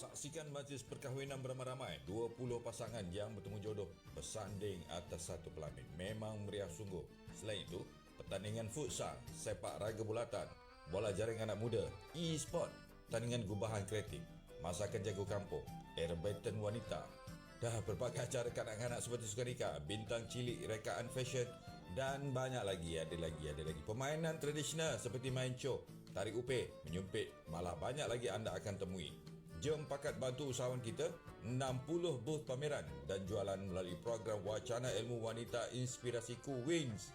Saksikan majlis perkahwinan beramai-ramai 20 pasangan yang bertemu jodoh bersanding atas satu pelamin. Memang meriah sungguh. Selain itu, pertandingan futsal, sepak raga bulatan, bola jaring anak muda, e-sport, pertandingan gubahan kreatif, masakan jago kampung, aerobaton wanita, dah berbagai acara kanak-kanak seperti sukaneka, bintang cilik, rekaan fashion dan banyak lagi. Ada lagi. Permainan tradisional seperti main cok, tarik upih, menyumpit, malah banyak lagi anda akan temui. Jom pakat bantu usahawan kita 60 booth pameran dan jualan melalui program Wacana Ilmu Wanita Inspirasiku Wins.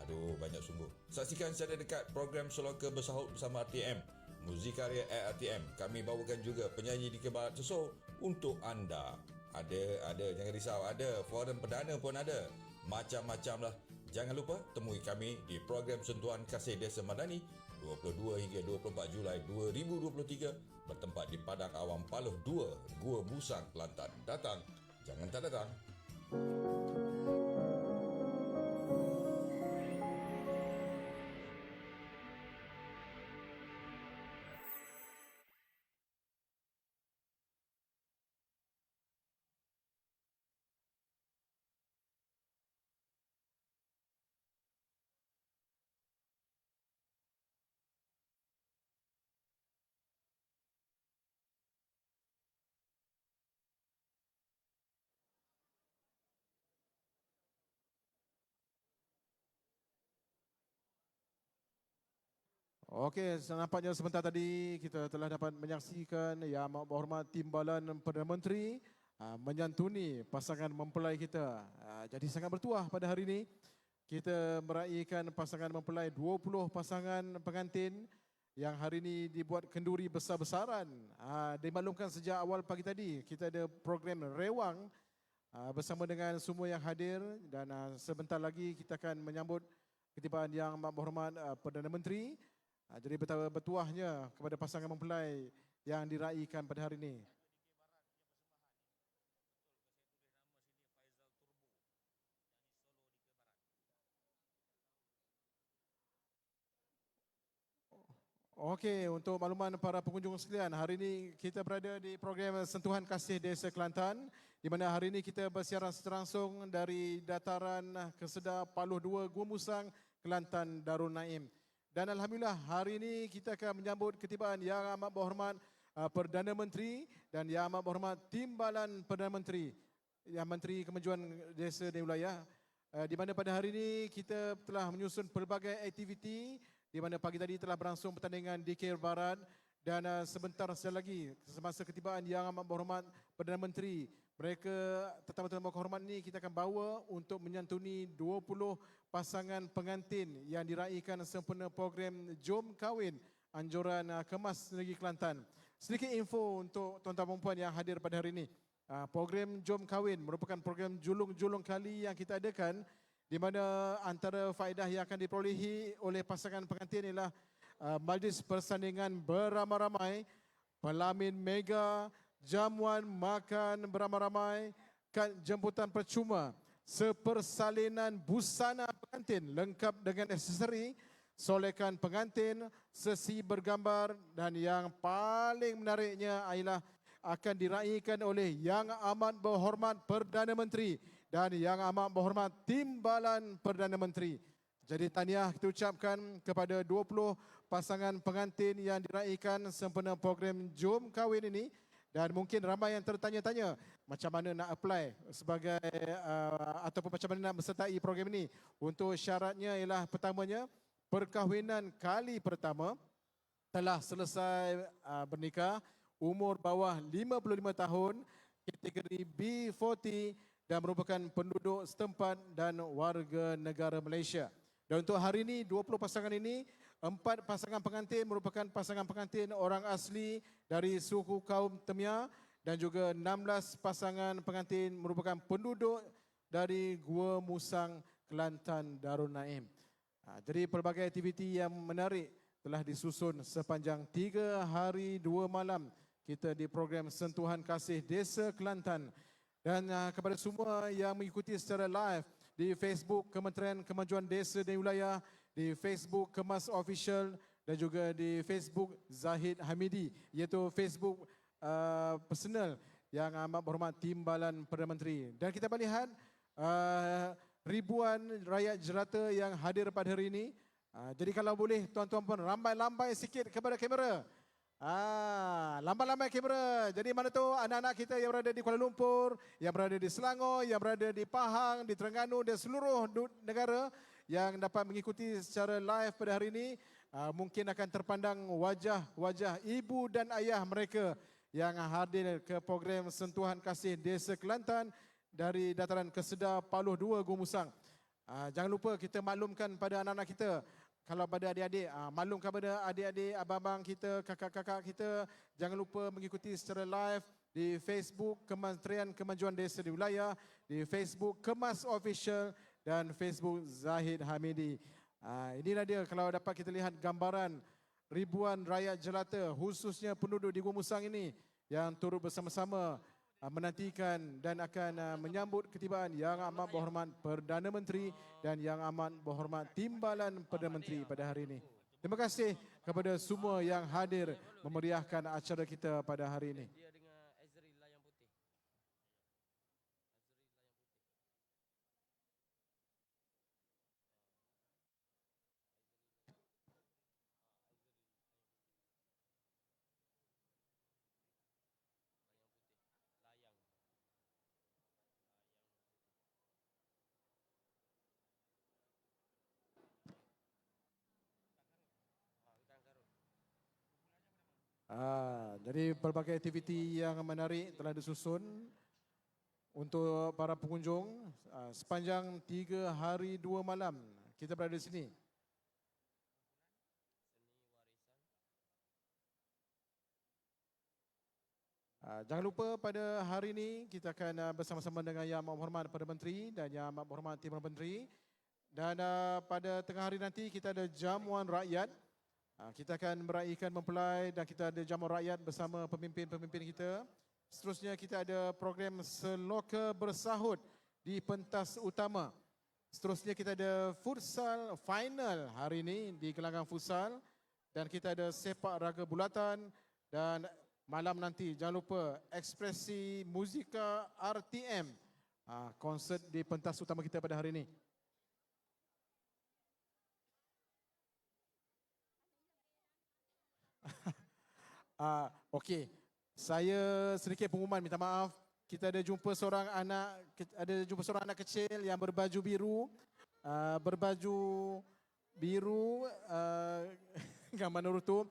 Aduh, banyak sungguh. Saksikan secara dekat program Seloka Bersahut bersama RTM, Muzikarya RTM. Kami bawakan juga penyanyi di Kebarat Seso untuk anda. Ada, jangan risau. Ada, forum perdana pun ada. Macam-macam lah. Jangan lupa temui kami di program Sentuhan Kasih Desa Madani 22 hingga 24 Julai 2023 bertempat di Padang Awam Paloh 2, Gua Musang, Kelantan. Datang, jangan tak datang. Okey, nampaknya sebentar tadi kita telah dapat menyaksikan Yang Amat Berhormat Timbalan Perdana Menteri menyantuni pasangan mempelai kita. Jadi sangat bertuah pada hari ini kita meraihkan pasangan mempelai 20 pasangan pengantin yang hari ini dibuat kenduri besar-besaran. Dimaklumkan sejak awal pagi tadi kita ada program rewang bersama dengan semua yang hadir dan sebentar lagi kita akan menyambut ketibaan Yang Amat Berhormat Perdana Menteri. Jadi betapa bertuahnya kepada pasangan mempelai yang diraihkan pada hari ini. Okey, untuk makluman para pengunjung sekalian, hari ini kita berada di program Sentuhan Kasih Desa Kelantan di mana hari ini kita bersiaran secara langsung dari dataran Kesedah Paloh 2 Gua Musang, Kelantan Darul Naim. Dan Alhamdulillah hari ini kita akan menyambut ketibaan Yang Amat Berhormat Perdana Menteri dan Yang Amat Berhormat Timbalan Perdana Menteri, Yang Menteri Kemajuan Desa dan Wilayah. Di mana pada hari ini kita telah menyusun pelbagai aktiviti di mana pagi tadi telah berlangsung pertandingan di KL Barat dan sebentar saja lagi semasa ketibaan Yang Amat Berhormat Perdana Menteri, mereka tetamu-tetamu kehormat ini kita akan bawa untuk menyantuni 20 pasangan pengantin yang diraihkan sempena program Jom Kahwin anjuran Kemas Negeri Kelantan. Sedikit info untuk tuan-tuan dan puan yang hadir pada hari ini. Program Jom Kahwin merupakan program julung-julung kali yang kita adakan di mana antara faedah yang akan diperolehi oleh pasangan pengantin ialah majlis persandingan beramai-ramai, pelamin mega, jamuan makan beramai-ramai, kad jemputan percuma, sepersalinan busana pengantin lengkap dengan aksesori, solekan pengantin, sesi bergambar dan yang paling menariknya ialah akan diraihkan oleh Yang Amat Berhormat Perdana Menteri dan Yang Amat Berhormat Timbalan Perdana Menteri. Jadi tahniah kita ucapkan kepada 20 pasangan pengantin yang diraihkan sempena program Jom Kahwin ini. Dan mungkin ramai yang tertanya-tanya macam mana nak apply sebagai ataupun macam mana nak bersertai program ini. Untuk syaratnya ialah pertamanya perkahwinan kali pertama telah selesai bernikah, umur bawah 55 tahun, kategori B40 dan merupakan penduduk setempat dan warga negara Malaysia. Dan untuk hari ini 20 pasangan ini, 4 pasangan pengantin merupakan pasangan pengantin orang asli dari suku kaum Temia dan juga 16 pasangan pengantin merupakan penduduk dari Gua Musang, Kelantan Darul Naim. Jadi pelbagai aktiviti yang menarik telah disusun sepanjang 3 hari 2 malam kita di program Sentuhan Kasih Desa Kelantan. Dan kepada semua yang mengikuti secara live di Facebook Kementerian Kemajuan Desa dan Wilayah, di Facebook Kemas Official dan juga di Facebook Zahid Hamidi, iaitu Facebook personal yang amat berhormat Timbalan Perdana Menteri. Dan kita melihat ribuan rakyat jelata yang hadir pada hari ini. Jadi kalau boleh tuan-tuan pun lambai-lambai sikit kepada kamera. Lambai-lambai kamera. Jadi mana tu anak-anak kita yang berada di Kuala Lumpur, yang berada di Selangor, yang berada di Pahang, di Terengganu dan seluruh negara yang dapat mengikuti secara live pada hari ini, mungkin akan terpandang wajah-wajah ibu dan ayah mereka yang hadir ke program Sentuhan Kasih Desa Kelantan dari Dataran Kesedar Paluh 2 Gumusang. Jangan lupa kita maklumkan pada anak-anak kita, kalau pada adik-adik, maklumkan pada adik-adik, abang-abang kita, kakak-kakak kita, jangan lupa mengikuti secara live di Facebook Kementerian Kemajuan Desa di Wilayah, di Facebook Kemas Official dan Facebook Zahid Hamidi. Inilah dia kalau dapat kita lihat gambaran ribuan rakyat jelata, khususnya penduduk di Gumusang ini yang turut bersama-sama menantikan dan akan menyambut ketibaan Yang Amat Berhormat Perdana Menteri dan Yang Amat Berhormat Timbalan Perdana Menteri pada hari ini. Terima kasih kepada semua yang hadir memeriahkan acara kita pada hari ini. Jadi pelbagai aktiviti yang menarik telah disusun untuk para pengunjung sepanjang 3 hari 2 malam kita berada di sini. Jangan lupa pada hari ini kita akan bersama-sama dengan Yang Amat Berhormat Perdana Menteri dan Yang Amat Berhormat Timbalan Menteri. Dan pada tengah hari nanti kita ada jamuan rakyat. Kita akan meraihkan mempelai dan kita ada jamuan rakyat bersama pemimpin-pemimpin kita. Seterusnya kita ada program Seloka Bersahut di pentas utama. Seterusnya kita ada futsal final hari ini di gelanggang futsal. Dan kita ada sepak raga bulatan dan malam nanti jangan lupa ekspresi muzika RTM. Konsert di pentas utama kita pada hari ini. Okey, saya sedikit pengumuman, minta maaf. Kita ada jumpa seorang anak kecil yang berbaju biru, gambar Naruto.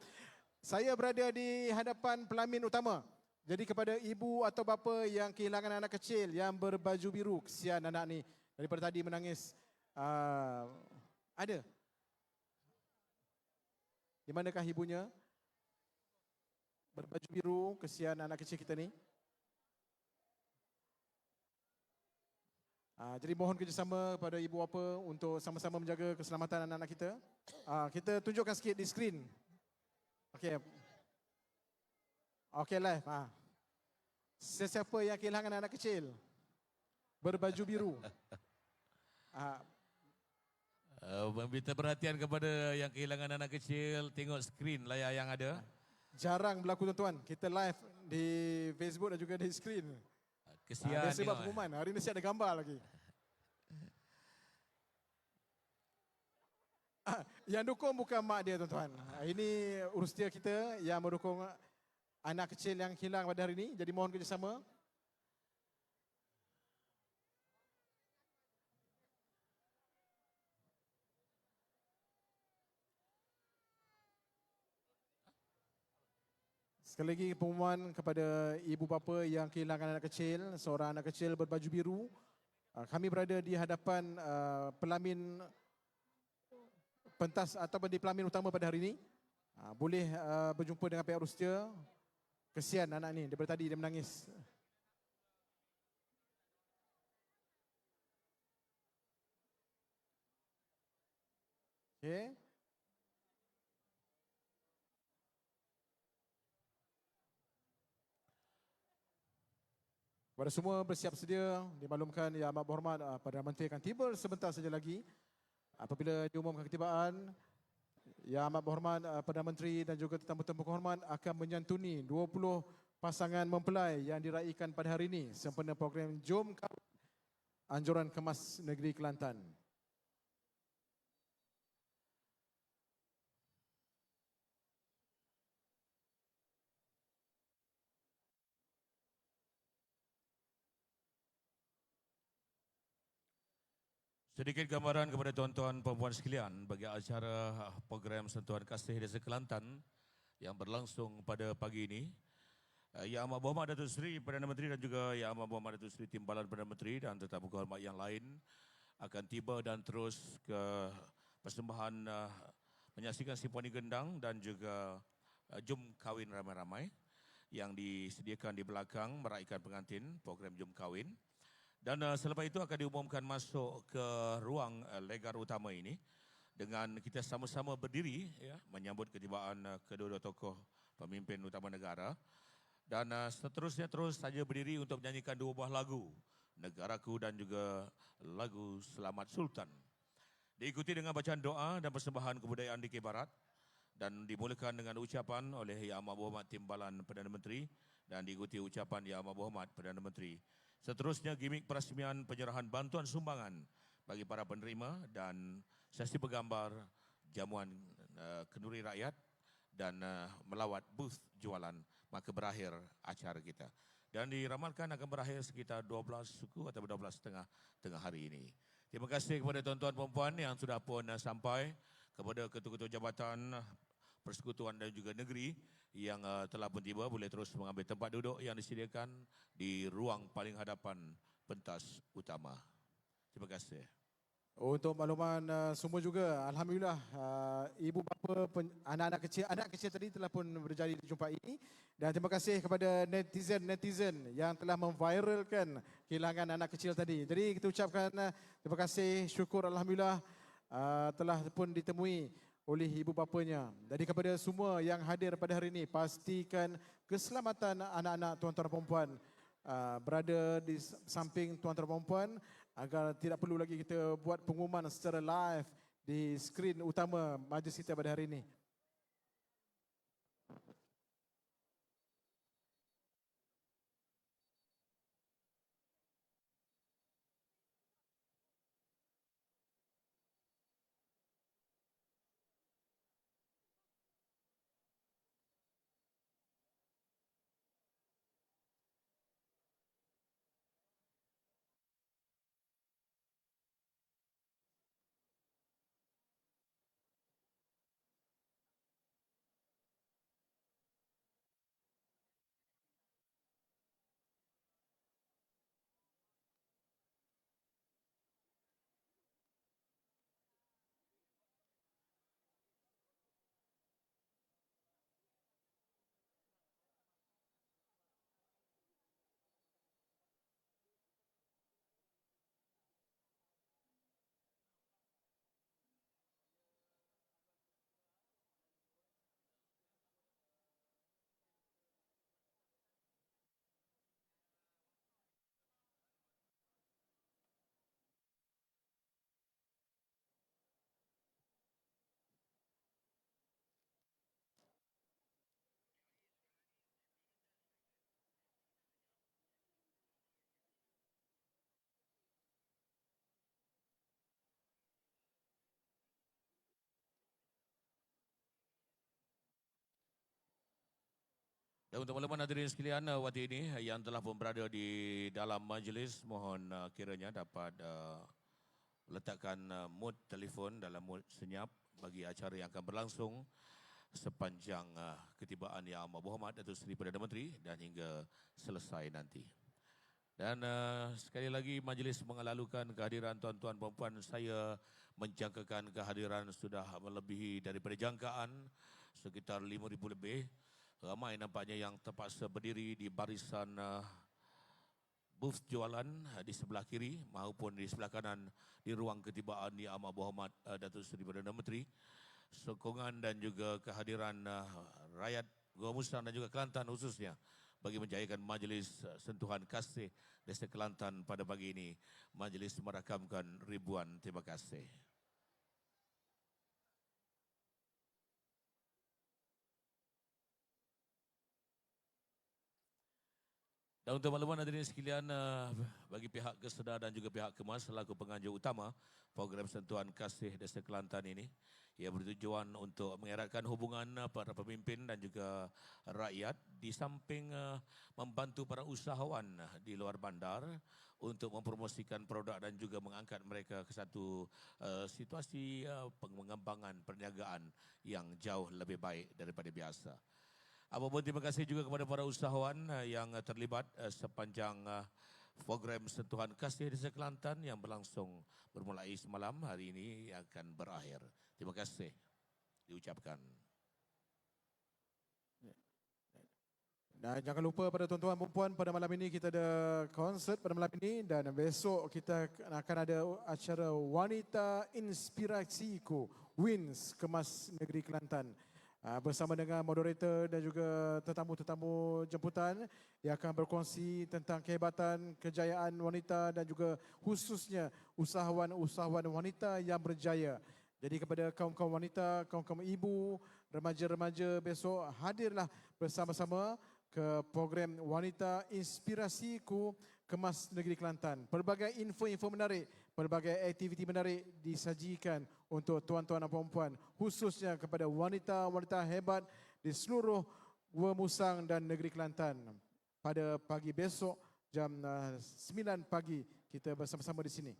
Saya berada di hadapan pelamin utama. Jadi kepada ibu atau bapa yang kehilangan anak kecil yang berbaju biru, kesian anak ni daripada tadi menangis. Ada? Di manakah ibunya? Berbaju biru, kesian anak kecil kita ni. Jadi mohon kerjasama pada ibu bapa untuk sama-sama menjaga keselamatan anak-anak kita. Kita tunjukkan sikit di skrin. Okey. Okey live. Sesiapa yang kehilangan anak kecil berbaju biru. Minta perhatian kepada yang kehilangan anak kecil, tengok skrin layar yang ada. Jarang berlaku tuan-tuan. Kita live di Facebook dan juga di skrin. Kesian biasa buat tengok. pengumuman. Hari ini saya ada gambar lagi. Yang dukung bukan mak dia tuan-tuan. Ini urus dia kita yang mendukung anak kecil yang hilang pada hari ini. Jadi mohon kerjasama. Sekali lagi pengumuman kepada ibu bapa yang kehilangan anak kecil, seorang anak kecil berbaju biru. Kami berada di hadapan pelamin pentas ataupun di pelamin utama pada hari ini. Boleh berjumpa dengan pihak urus dia. Kesian anak ni, daripada tadi dia menangis. Okey. Kepada semua bersiap sedia, dimaklumkan Yang Amat Berhormat Perdana Menteri akan tiba sebentar saja lagi. Apabila diumumkan ketibaan, Yang Amat Berhormat Perdana Menteri dan juga tetamu-tetamu kehormat akan menyantuni 20 pasangan mempelai yang diraikan pada hari ini sempena program Jom Kahwin Anjuran Kemas Negeri Kelantan. Sedikit gambaran kepada tuan-tuan perempuan sekalian bagi acara program Sentuhan Kasih Desa Kelantan yang berlangsung pada pagi ini. Yang Amat Berhormat Datuk Seri Perdana Menteri dan juga Yang Amat Berhormat Datuk Seri Timbalan Perdana Menteri dan tetamu kehormat yang lain akan tiba dan terus ke persembahan menyaksikan simponi gendang dan juga Jom Kahwin ramai-ramai yang disediakan di belakang meraikan pengantin program Jom Kahwin. Dan selepas itu akan diumumkan masuk ke ruang legar utama ini dengan kita sama-sama berdiri ya, menyambut ketibaan kedua-dua tokoh pemimpin utama negara. Dan seterusnya terus saja berdiri untuk menyanyikan dua buah lagu, Negaraku dan juga lagu Selamat Sultan. Diikuti dengan bacaan doa dan persembahan kebudayaan di Barat dan dimulakan dengan ucapan oleh Yang Amat Berhormat Timbalan Perdana Menteri dan diikuti ucapan Yang Amat Berhormat Perdana Menteri. Seterusnya gimik perasmian penyerahan bantuan sumbangan bagi para penerima dan sesi bergambar jamuan kenduri rakyat dan melawat booth jualan, maka berakhir acara kita. Dan diramalkan akan berakhir sekitar 12 suku atau 12.30 tengah hari ini. Terima kasih kepada tuan-tuan perempuan yang sudah pun sampai, kepada ketua-ketua jabatan persekutuan dan juga negeri yang telah pun tiba, boleh terus mengambil tempat duduk yang disediakan di ruang paling hadapan pentas utama. Terima kasih. Untuk makluman semua juga, alhamdulillah ibu bapa anak kecil tadi telah pun berjaya dijumpai dan terima kasih kepada netizen yang telah memviralkan kehilangan anak kecil tadi. Jadi kita ucapkan terima kasih, syukur alhamdulillah telah pun ditemui oleh ibu bapanya. Jadi kepada semua yang hadir pada hari ini, pastikan keselamatan anak-anak tuan-tuan perempuan berada di samping tuan-tuan perempuan agar tidak perlu lagi kita buat pengumuman secara live di skrin utama majlis kita pada hari ini. Dan untuk makluman hadirin sekalian, waktu ini yang telah pun berada di dalam majlis, mohon kiranya dapat letakkan mood telefon dalam mood senyap bagi acara yang akan berlangsung sepanjang ketibaan Yang Amat Berhormat Datuk Seri Perdana Menteri dan hingga selesai nanti. Dan sekali lagi majlis mengelalukan kehadiran tuan-tuan perempuan. Saya menjangkakan kehadiran sudah melebihi daripada jangkaan, sekitar 5,000 lebih. Ramai nampaknya yang terpaksa berdiri di barisan booth jualan di sebelah kiri maupun di sebelah kanan di ruang ketibaan Yang Amat Berhormat Datuk Seri Perdana Menteri. Sokongan dan juga kehadiran rakyat Gua Musang dan juga Kelantan khususnya bagi menjayakan majlis Sentuhan Kasih Desa Kelantan pada pagi ini. Majlis merakamkan ribuan terima kasih. Dan untuk makluman hadirin sekalian, bagi pihak Kesedar dan juga pihak Kemas selaku penganjur utama program Sentuhan Kasih Desa Kelantan ini, ia bertujuan untuk mengeratkan hubungan para pemimpin dan juga rakyat di samping membantu para usahawan di luar bandar untuk mempromosikan produk dan juga mengangkat mereka ke satu situasi pengembangan perniagaan yang jauh lebih baik daripada biasa. Apapun terima kasih juga kepada para usahawan yang terlibat sepanjang program Sentuhan Kasih Desa Kelantan yang berlangsung bermulai semalam, hari ini akan berakhir. Terima kasih diucapkan. Dan jangan lupa pada tuan-tuan dan puan, pada malam ini kita ada konsert pada malam ini dan besok kita akan ada acara Wanita Inspirasiku Wins Kemas Negeri Kelantan. Bersama dengan moderator dan juga tetamu-tetamu jemputan yang akan berkongsi tentang kehebatan, kejayaan wanita dan juga khususnya usahawan-usahawan wanita yang berjaya. Jadi kepada kaum-kaum wanita, kaum-kaum ibu, remaja-remaja besok hadirlah bersama-sama ke program Wanita Inspirasiku Kemas Negeri Kelantan. Pelbagai info-info menarik, pelbagai aktiviti menarik disajikan untuk tuan-tuan dan puan-puan, khususnya kepada wanita-wanita hebat di seluruh Gua Musang dan Negeri Kelantan. Pada pagi besok jam 9 pagi kita bersama-sama di sini.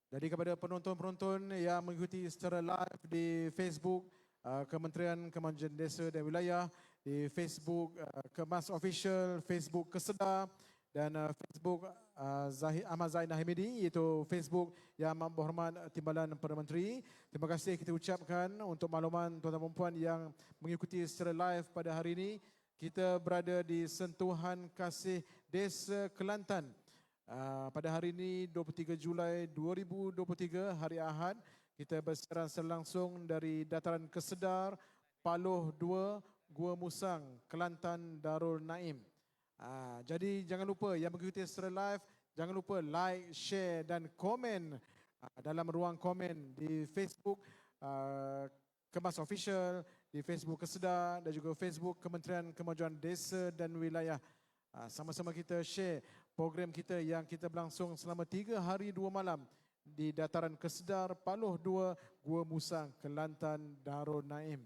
Jadi kepada penonton-penonton yang mengikuti secara live di Facebook Kementerian Kemajuan Desa dan Wilayah, di Facebook Kemas Official, Facebook Kesedar dan Facebook Ahmad Zainal Hamidi, iaitu Facebook Yang Amat Berhormat Timbalan Perdana Menteri. Terima kasih kita ucapkan untuk makluman tuan-tuan dan puan yang mengikuti secara live pada hari ini. Kita berada di Sentuhan Kasih Desa Kelantan. Pada hari ini 23 Julai 2023 hari Ahad, kita bersiaran langsung dari Dataran Kesedar, Paloh 2, Gua Musang, Kelantan, Darul Naim. Jadi jangan lupa yang mengikuti secara live, jangan lupa like, share dan komen dalam ruang komen di Facebook Kemas Official, di Facebook Kesedar dan juga Facebook Kementerian Kemajuan Desa dan Wilayah. Sama-sama kita share program kita yang kita berlangsung selama 3 hari 2 malam di Dataran Kesedar, Paloh 2, Gua Musang, Kelantan, Darul Naim.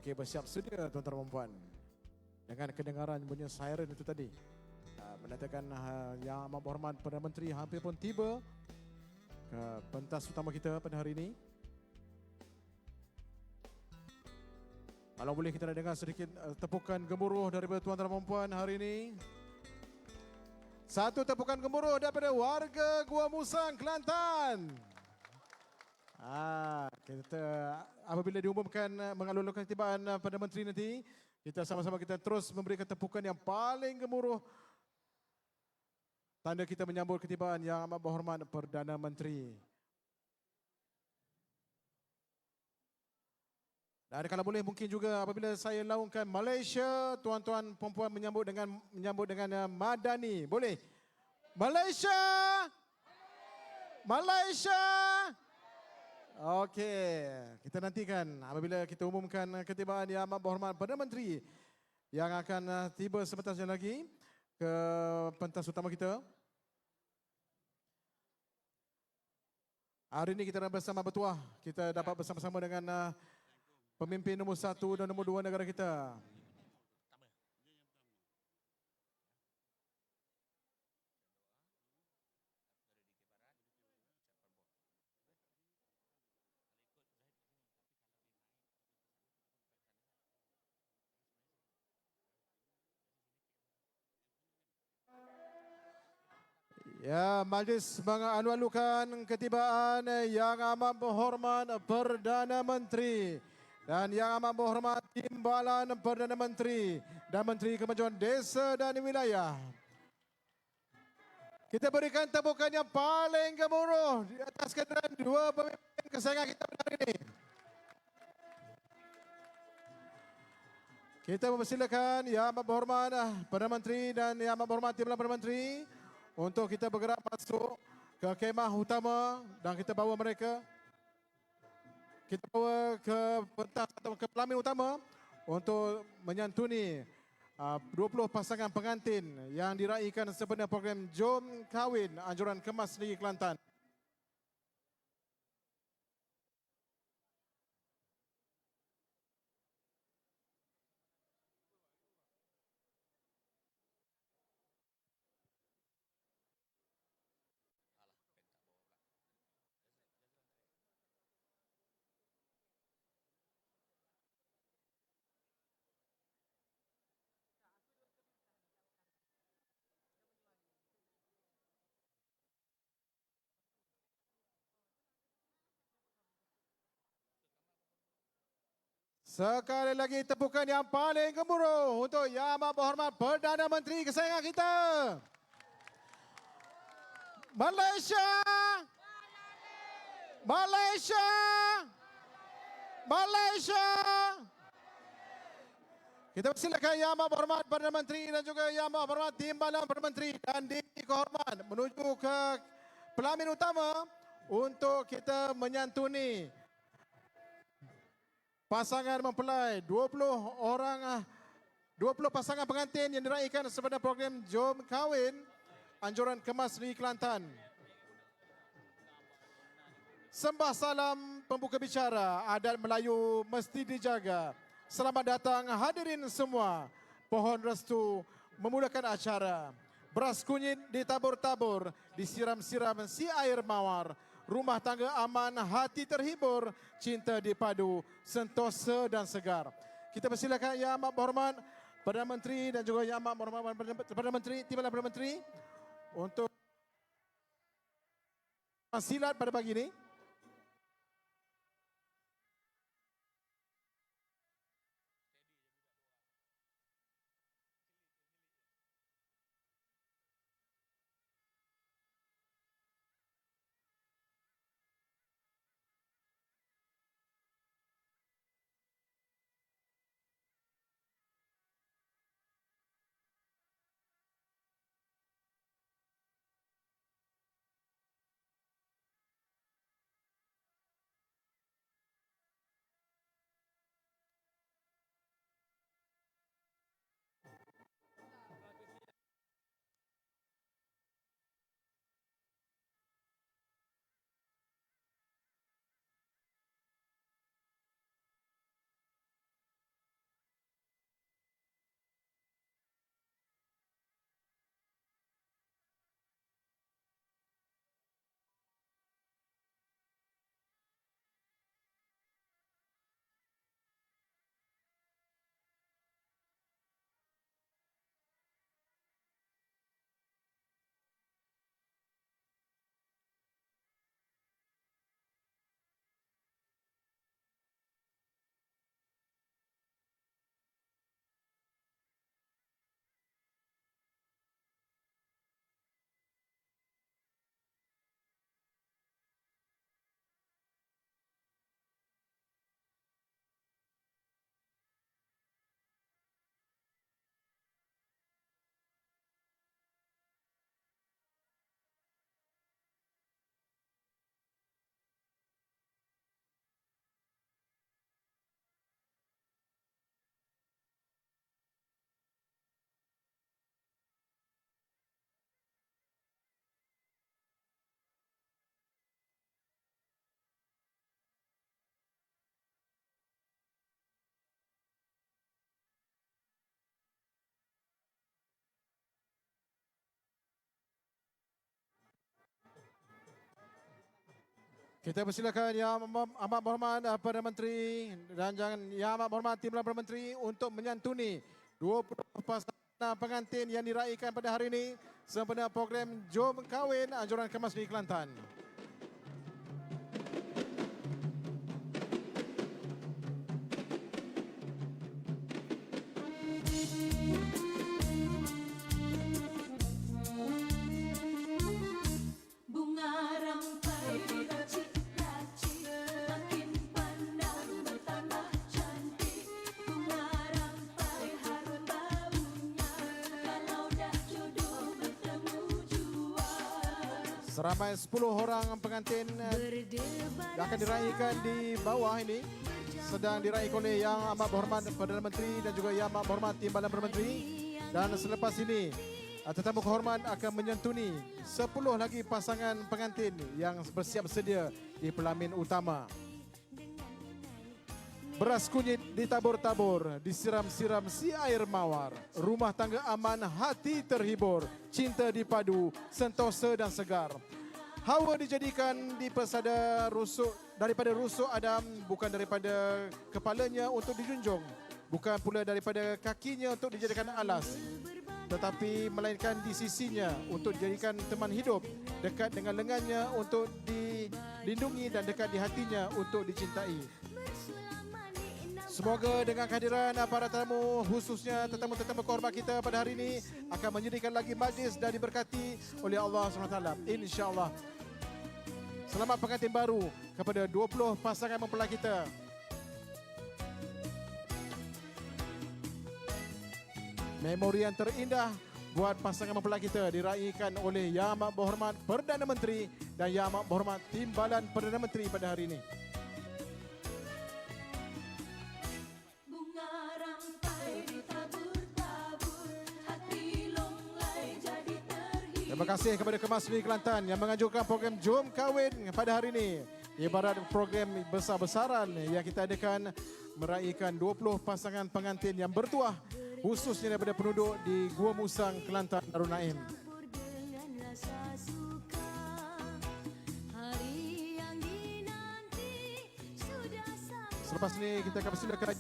Okey, bersiap sedia tuan-tuan dan puan. Dengan kedengaran bunyi siren itu tadi, menandakan Yang Amat Berhormat Perdana Menteri hampir pun tiba ke pentas utama kita pada hari ini. Kalau boleh kita nak dengar sedikit tepukan gemuruh daripada tuan-tuan dan puan hari ini. Satu tepukan gemuruh daripada warga Gua Musang, Kelantan. Kita apabila diumumkan mengalurkan ketibaan Perdana Menteri nanti, kita sama-sama kita terus memberikan tepukan yang paling gemuruh. Tanda kita menyambut ketibaan Yang Amat Berhormat Perdana Menteri. Dan kalau boleh mungkin juga apabila saya laungkan Malaysia, tuan-tuan perempuan menyambut dengan madani. Boleh? Malaysia! Malaysia! Okey, kita nantikan apabila kita umumkan ketibaan Yang Amat Berhormat Perdana Menteri yang akan tiba sebentar saja lagi ke pentas utama kita. Hari ini kita bersama bertuah, kita dapat bersama-sama dengan pemimpin nombor 1 dan nombor 2 negara kita. Ya, majlis mengalu-alukan ketibaan Yang Amat Berhormat Perdana Menteri dan Yang Amat Berhormat Timbalan Perdana Menteri dan Menteri Kemajuan Desa dan Wilayah. Kita berikan tepukan yang paling gemuruh di atas kehadiran dua pemimpin kesayangan kita pada hari ini. Kita mempersilakan Yang Amat Berhormat Perdana Menteri dan Yang Amat Berhormat Timbalan Perdana Menteri untuk kita bergerak masuk ke kemah utama dan kita bawa mereka, kita bawa ke pentas atau ke pelamin utama untuk menyantuni 20 pasangan pengantin yang diraikan sempena program Jom Kahwin Anjuran Kemas Negeri Kelantan. Sekali lagi tepukan yang paling gemuruh untuk Yang Amat Berhormat Perdana Menteri kesayangan kita. Malaysia! Malaysia! Malaysia! Kita persilakan Yang Amat Berhormat Perdana Menteri dan juga Yang Amat Berhormat Timbalan Perdana Menteri dan Dewan Kehormat menuju ke pelamin utama untuk kita menyantuni pasangan mempelai 20 pasangan pengantin yang diraikan sempena program Jom Kahwin Anjuran Kemas Negeri Kelantan. Sembah salam pembuka bicara, adat Melayu mesti dijaga. Selamat datang hadirin semua. Pohon restu memudahkan acara. Beras kunyit ditabur-tabur, disiram-siram si air mawar. Rumah tangga aman, hati terhibur, cinta dipadu, sentosa dan segar. Kita persilakan Yang Amat Berhormat Perdana Menteri dan juga Yang Amat Berhormat Perdana Menteri, Timbalan Perdana Menteri untuk silat pada pagi ini. Kita persilakan Yang Amat Berhormat Perdana Menteri dan Yang Amat Berhormat Timbalan Perdana Menteri untuk menyantuni 20 pasangan pengantin yang diraikan pada hari ini sempena program Jom Kahwin Anjuran Kemas di Kelantan. Seramai 10 orang pengantin akan diraikan di bawah ini. Sedang diraikan oleh Yang Amat Berhormat Perdana Menteri dan juga Yang Amat Berhormat Timbalan Perdana Menteri. Dan selepas ini, tetamu kehormat akan menyantuni 10 lagi pasangan pengantin yang bersiap sedia di pelamin utama. Beras kunyit ditabur-tabur, disiram-siram si air mawar. Rumah tangga aman, hati terhibur. Cinta dipadu, sentosa dan segar. Hawa dijadikan di pesada rusuk, daripada rusuk Adam, bukan daripada kepalanya untuk dijunjung. Bukan pula daripada kakinya untuk dijadikan alas. Tetapi melainkan di sisinya untuk dijadikan teman hidup. Dekat dengan lengannya untuk dilindungi dan dekat di hatinya untuk dicintai. Semoga dengan kehadiran para tetamu, khususnya tetamu-tetamu kehormat kita pada hari ini akan menjadikan lagi majlis dan diberkati oleh Allah SWT. InsyaAllah. Selamat pengantin baru kepada 20 pasangan mempelai kita. Memori yang terindah buat pasangan mempelai kita diraikan oleh Yang Amat Berhormat Perdana Menteri dan Yang Amat Berhormat Timbalan Perdana Menteri pada hari ini. Terima kasih kepada Kemas Negeri Kelantan yang menganjurkan program Jom Kahwin pada hari ini. Ibarat program besar-besaran yang kita adakan meraihkan 20 pasangan pengantin yang bertuah khususnya daripada penduduk di Gua Musang, Kelantan, Darul Naim. Selepas ini kita akan persilakan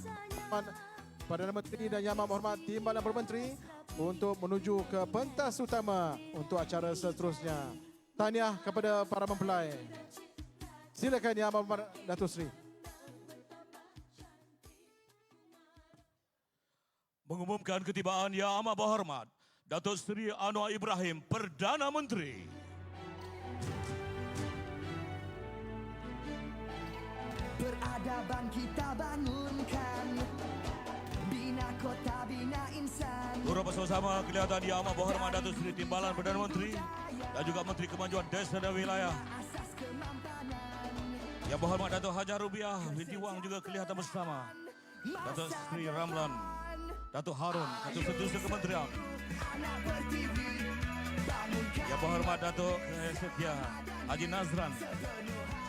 Perdana Menteri dan Yang Amat Berhormat Timbalan Perdana Menteri untuk menuju ke pentas utama untuk acara seterusnya. Tahniah kepada para mempelai. Silakan Yang Amat Berhormat Datuk Seri. Mengumumkan ketibaan Yang Amat Berhormat Datuk Seri Anwar Ibrahim, Perdana Menteri. Peradaban kita bangunkan, bina kota, bina insan. Turut bersama kelihatan Yang Amat Berhormat Datuk Seri Timbalan Perdana Menteri dan juga Menteri Kemajuan Desa dan Wilayah. Yang Berhormat Datuk Hajar Rubiah binti Wang juga kelihatan bersama. Datuk Seri Ramlan, Datuk Harun, Datuk Setiausaha Kementerian. Yang Berhormat Datuk Setia Haji Nazran,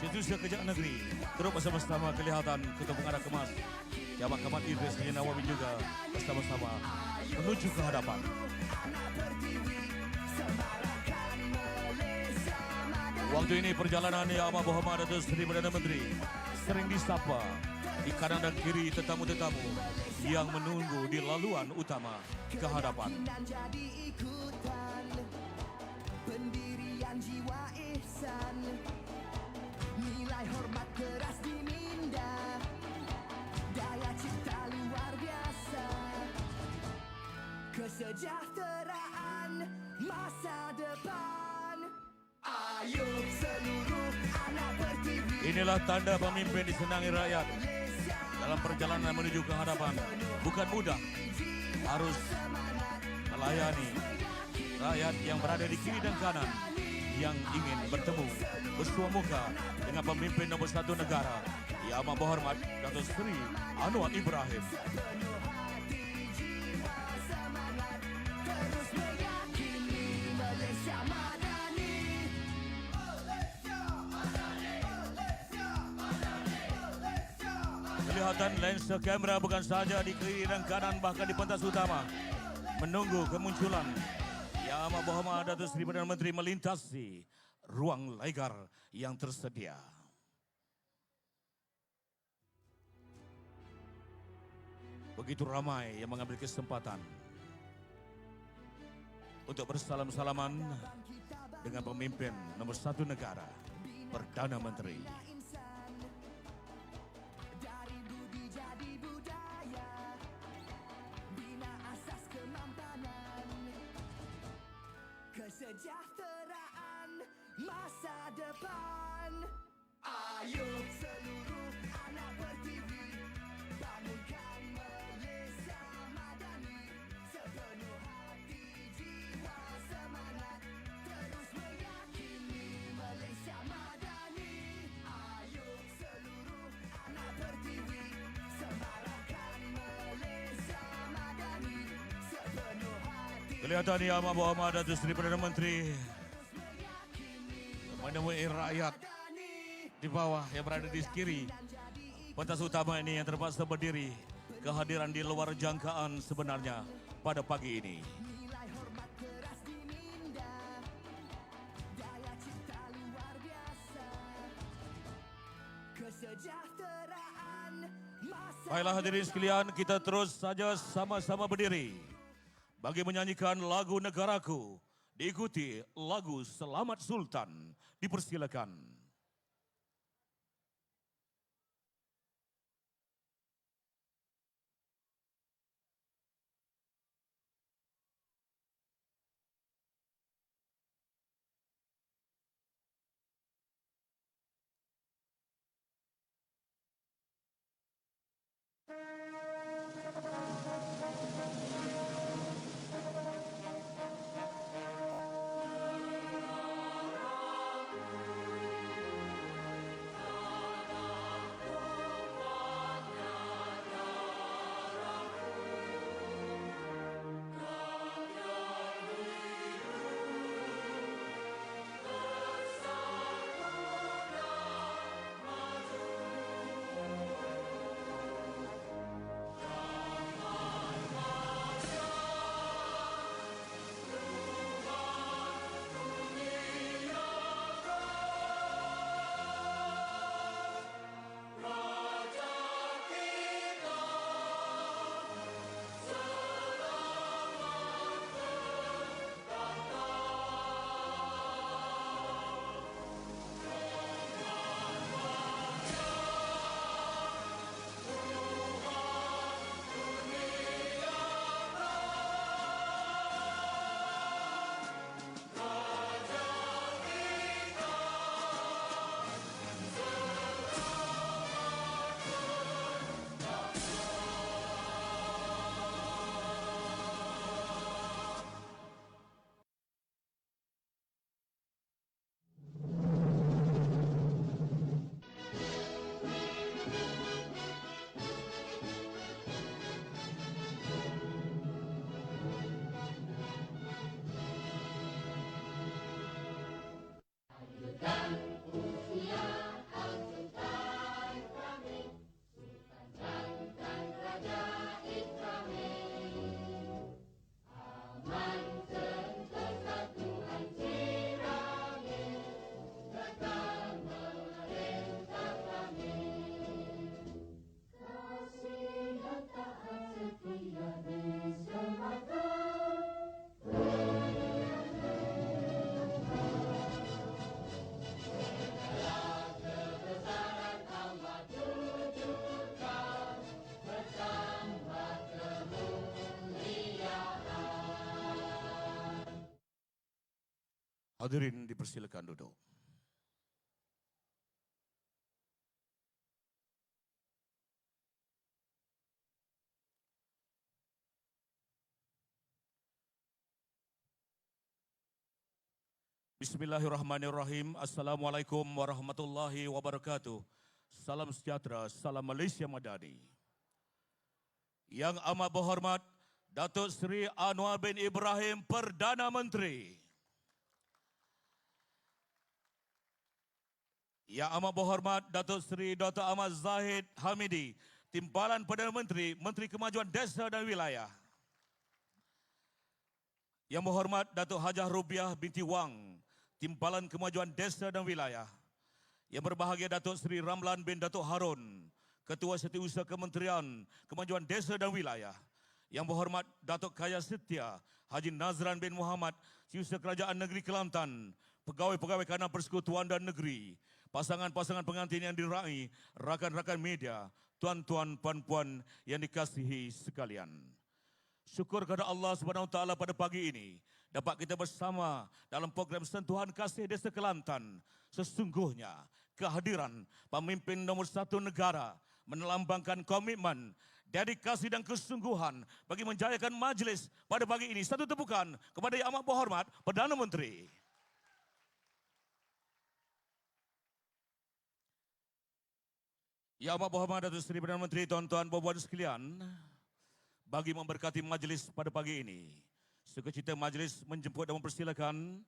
Setiausaha Kerajaan Negeri. Turut bersama-sama kelihatan Ketua Pengarah Kemas Jabat Kamat Idris Haji Nawawi juga bersama-sama menuju ke hadapan. Waktu ini perjalanan Yang Amat Berhormat Datuk Seri Perdana Menteri sering disapa di kanan dan kiri tetamu-tetamu yang menunggu di laluan utama ke hadapan. Pendirian jiwa ihsan, nilai hormat keras diminda, daya cipta luar biasa, kesejahteraan masa depan. Ayo seluruh anak pertiwi. Inilah tanda pemimpin disenangi rakyat dalam perjalanan menuju ke hadapan. Bukan mudah, harus melayani rakyat yang berada di kiri dan kanan yang ingin bertemu bersua muka dengan pemimpin nombor 1 negara Yang Amat Berhormat Datuk Seri Anwar Ibrahim. Kelihatan lensa kamera bukan saja di kiri dan kanan bahkan di pentas utama menunggu kemunculan Yang Amat Berhormat Datuk Seri Perdana Menteri melintasi ruang legar yang tersedia. begitu ramai yang mengambil kesempatan untuk bersalam-salaman dengan pemimpin nomor 1 negara, Perdana Menteri. Dari budi jadi budaya, bina asas kemampanan, kesejahteraan masa depan. Ayo seluruh anak Pertiwi, bangunkan Malaysia madani, sepenuh hati, jiwa, semangat, terus meyakini Malaysia madani. Ayo seluruh anak Pertiwi, semarakkan Malaysia madani, sepenuh hati. Kelihatan Yang Amat Berhormat Datuk Seri Perdana Menteri menemui rakyat di bawah yang berada di kiri pentas utama ini yang terpaksa berdiri, kehadiran di luar jangkaan sebenarnya pada pagi ini. Nilai hormat keras diminda, daya cipta luar biasa, kesejahteraan masa. Baiklah hadirin sekalian, kita terus saja sama-sama berdiri bagi menyanyikan lagu Negaraku, diikuti lagu Selamat Sultan. Dipersilakan. Hadirin dipersilakan duduk. Bismillahirrahmanirrahim. Assalamualaikum warahmatullahi wabarakatuh. Salam sejahtera, salam Malaysia Madani. Yang amat berhormat Datuk Seri Anwar bin Ibrahim Perdana Menteri. Yang amat berhormat Datuk Seri Dr. Ahmad Zahid Hamidi, Timbalan Perdana Menteri, Menteri Kemajuan Desa dan Wilayah. Yang berhormat Datuk Hajah Rubiah binti Wang, Timbalan Kemajuan Desa dan Wilayah. Yang berbahagia Datuk Seri Ramlan bin Datuk Harun, Ketua Setiausaha Kementerian Kemajuan Desa dan Wilayah, Yang Berhormat Datuk Kaya Setia Haji Nazran bin Muhammad, Setiausaha Kerajaan Negeri Kelantan, pegawai-pegawai Kanan Persekutuan dan Negeri, pasangan-pasangan pengantin yang diraih, rakan-rakan media, tuan-tuan, puan-puan yang dikasihi sekalian. Syukur kepada Allah Subhanahu Wa Taala pada pagi ini dapat kita bersama dalam program Sentuhan Kasih Desa Kelantan. Sesungguhnya kehadiran pemimpin nombor satu negara melambangkan komitmen, dedikasi dan kesungguhan bagi menjayakan majlis pada pagi ini. Satu tepukan kepada Yang Amat Berhormat Perdana Menteri. Yang Amat Berhormat Datuk Seri Perdana Menteri, tuan-tuan, puan-puan sekalian, bagi memberkati majlis pada pagi ini, sukacita majlis menjemput dan mempersilakan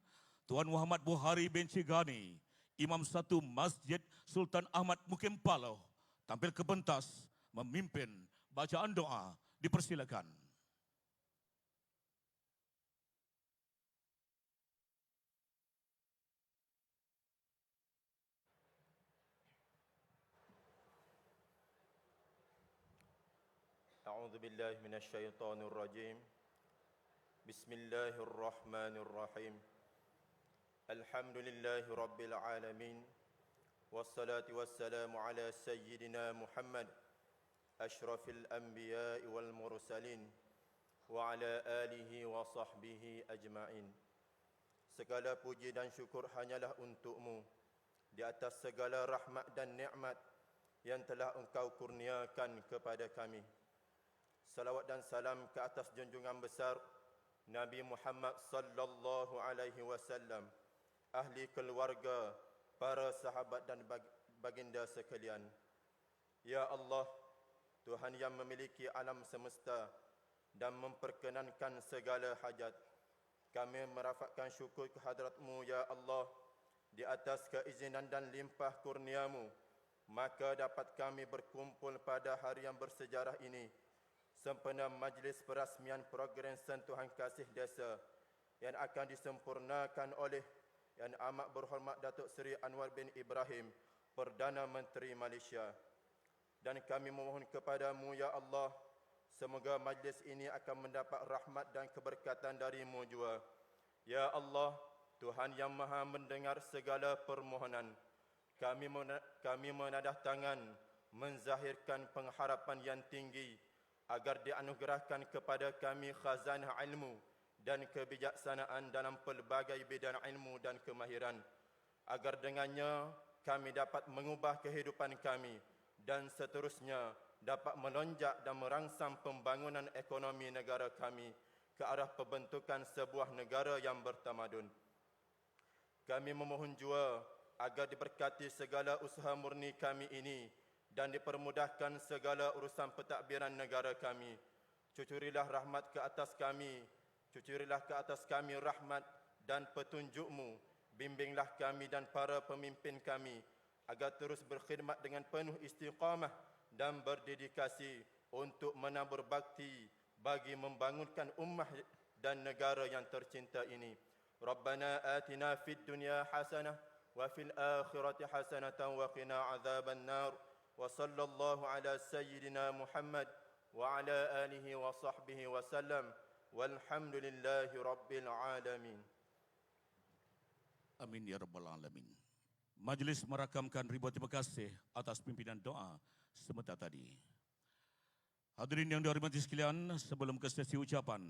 Tuan Muhammad Buhari bin Cigani, Imam Satu Masjid Sultan Ahmad Mukim Paloh, tampil ke pentas memimpin bacaan doa. Dipersilakan. أعوذ بالله من الشيطان الرجيم بسم الله الرحمن الرحيم الحمد لله رب العالمين والصلاة والسلام على سيدنا محمد أشرف الأنبياء والمرسلين وعلى آله وصحبه أجمعين. Segala puji dan syukur hanyalah untukmu di atas segala rahmat dan nikmat yang telah Engkau kurniakan kepada kami. Salawat dan salam ke atas junjungan besar Nabi Muhammad sallallahu alaihi wasallam, ahli keluarga, para sahabat dan baginda sekalian. Ya Allah, Tuhan yang memiliki alam semesta dan memperkenankan segala hajat, kami merafakkan syukur kehadrat-Mu ya Allah di atas keizinan dan limpah kurnia-Mu, maka dapat kami berkumpul pada hari yang bersejarah ini sempena majlis perasmian program Sentuhan Kasih Desa yang akan disempurnakan oleh Yang Amat Berhormat Datuk Seri Anwar bin Ibrahim, Perdana Menteri Malaysia. Dan kami memohon kepada-Mu ya Allah, semoga majlis ini akan mendapat rahmat dan keberkatan dari-Mu jua. Ya Allah, Tuhan yang Maha mendengar segala permohonan, kami menadah tangan menzahirkan pengharapan yang tinggi agar dianugerahkan kepada kami khazanah ilmu dan kebijaksanaan dalam pelbagai bidang ilmu dan kemahiran, agar dengannya kami dapat mengubah kehidupan kami dan seterusnya dapat melonjak dan merangsang pembangunan ekonomi negara kami ke arah pembentukan sebuah negara yang bertamadun. Kami memohon jua agar diberkati segala usaha murni kami ini dan dipermudahkan segala urusan pentadbiran negara kami. Cucurilah rahmat ke atas kami, cucurilah ke atas kami rahmat dan petunjuk-Mu. Bimbinglah kami dan para pemimpin kami agar terus berkhidmat dengan penuh istiqamah dan berdedikasi untuk menabur bakti bagi membangunkan ummah dan negara yang tercinta ini. Rabbana atina fid dunya hasanah wa fil akhirati hasanatan wa qina azaban nar. وصلى الله على سيدنا محمد وعلى آله وصحبه وسلم والحمد لله رب العالمين. Amin ya rabbal alamin. Majlis merakamkan ribuan terima kasih atas pimpinan doa sebentar tadi. Hadirin yang dihormati sekalian, sebelum ke sesi ucapan,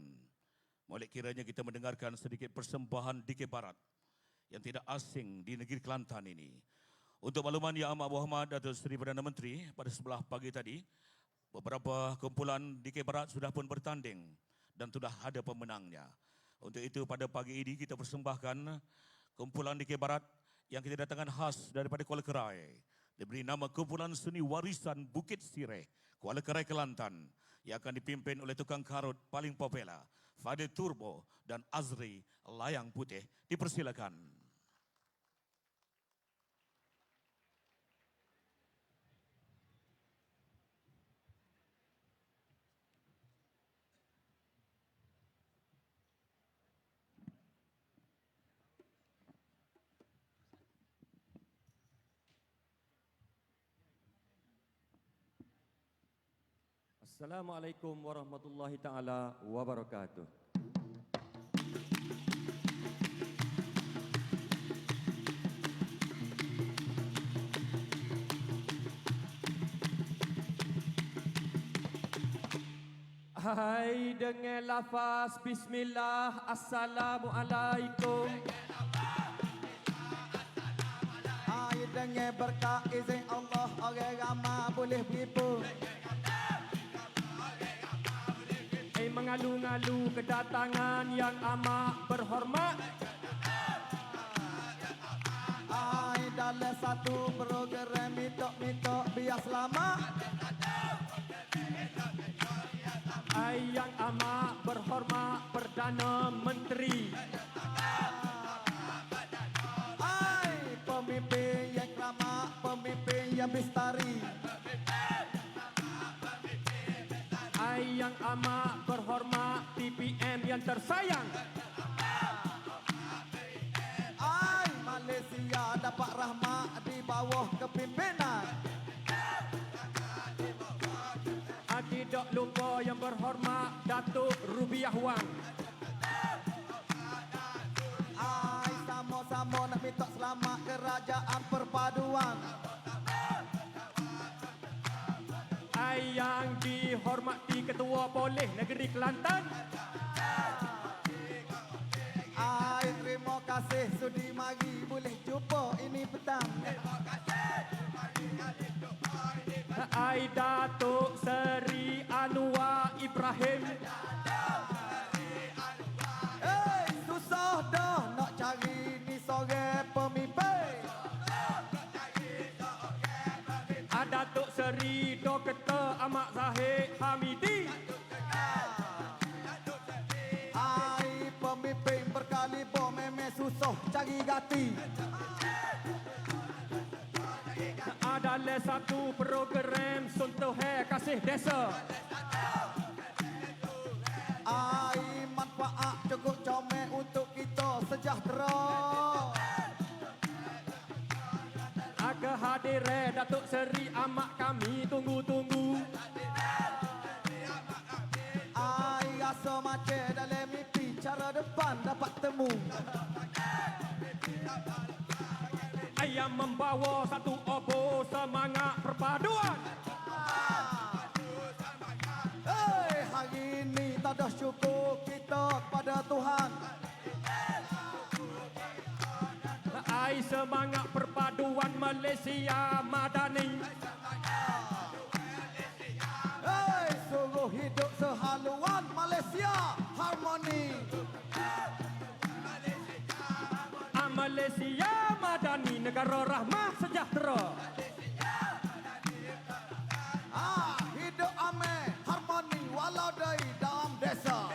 boleh kiranya kita mendengarkan sedikit persembahan Dikir Barat yang tidak asing di negeri Kelantan ini. Untuk makluman Yang Amat Berhormat Datuk Seri Perdana Menteri, pada sebelah pagi tadi, beberapa kumpulan Dikir Barat sudah pun bertanding dan sudah ada pemenangnya. Untuk itu pada pagi ini kita persembahkan kumpulan Dikir Barat yang kita datangkan khas daripada Kuala Kerai. Diberi nama Kumpulan Seni Warisan Bukit Sireh, Kuala Kerai, Kelantan, yang akan dipimpin oleh tukang karut paling popular, Fadil Turbo dan Azri Layang Putih. Dipersilakan. Assalamualaikum warahmatullahi taala wabarakatuh. Hai dengan lafaz bismillah, assalamualaikum. Hai dengan berkat izin Allah, orang ramai boleh berhimpun. Mengalu-ngalu kedatangan yang amat berhormat. Hai dalam satu program mitok-mitok biar selamat. Hai yang amat berhormat Perdana Menteri. Hai pemimpin yang keramat, pemimpin yang bestari. Hai yang amat berhormat TPM yang tersayang. Hai Malaysia dapat rahmat di bawah kepimpinan. Tidak lupa yang berhormat Datuk Rubiah Wang. Hai sama-sama nak minta selamat kerajaan perpaduan. Hai yang dihormati Ketua Polis Negeri Kelantan. Hai terima kasih sudi mari boleh jumpa ini petang. Hai Datuk Seri Anwar Ibrahim. Hei susah dah nak cari ni seorang pemimpin. Datuk Seri Dr. Ahmad Zahid Hamidi. Hai pemimpin berkaliber memang susah cari gati. Adalah satu program Sentuhan Kasih Desa. Hai manfaat cukup comel untuk kita sejahtera. Kehadiran Datuk Seri amat kami tunggu-tunggu. Hai rasa macam dalam mimpi cara depan dapat temu. Ayam membawa satu obor semangat perpaduan. Hei hari ini tak ada syukur kita kepada Tuhan. Ai semangat perpaduan Malaysia Madani. Hei suruh hidup sehaluan Malaysia harmoni. Malaysia Madani, negara rahmah sejahtera. Hidup amai harmoni walau dari dalam desa.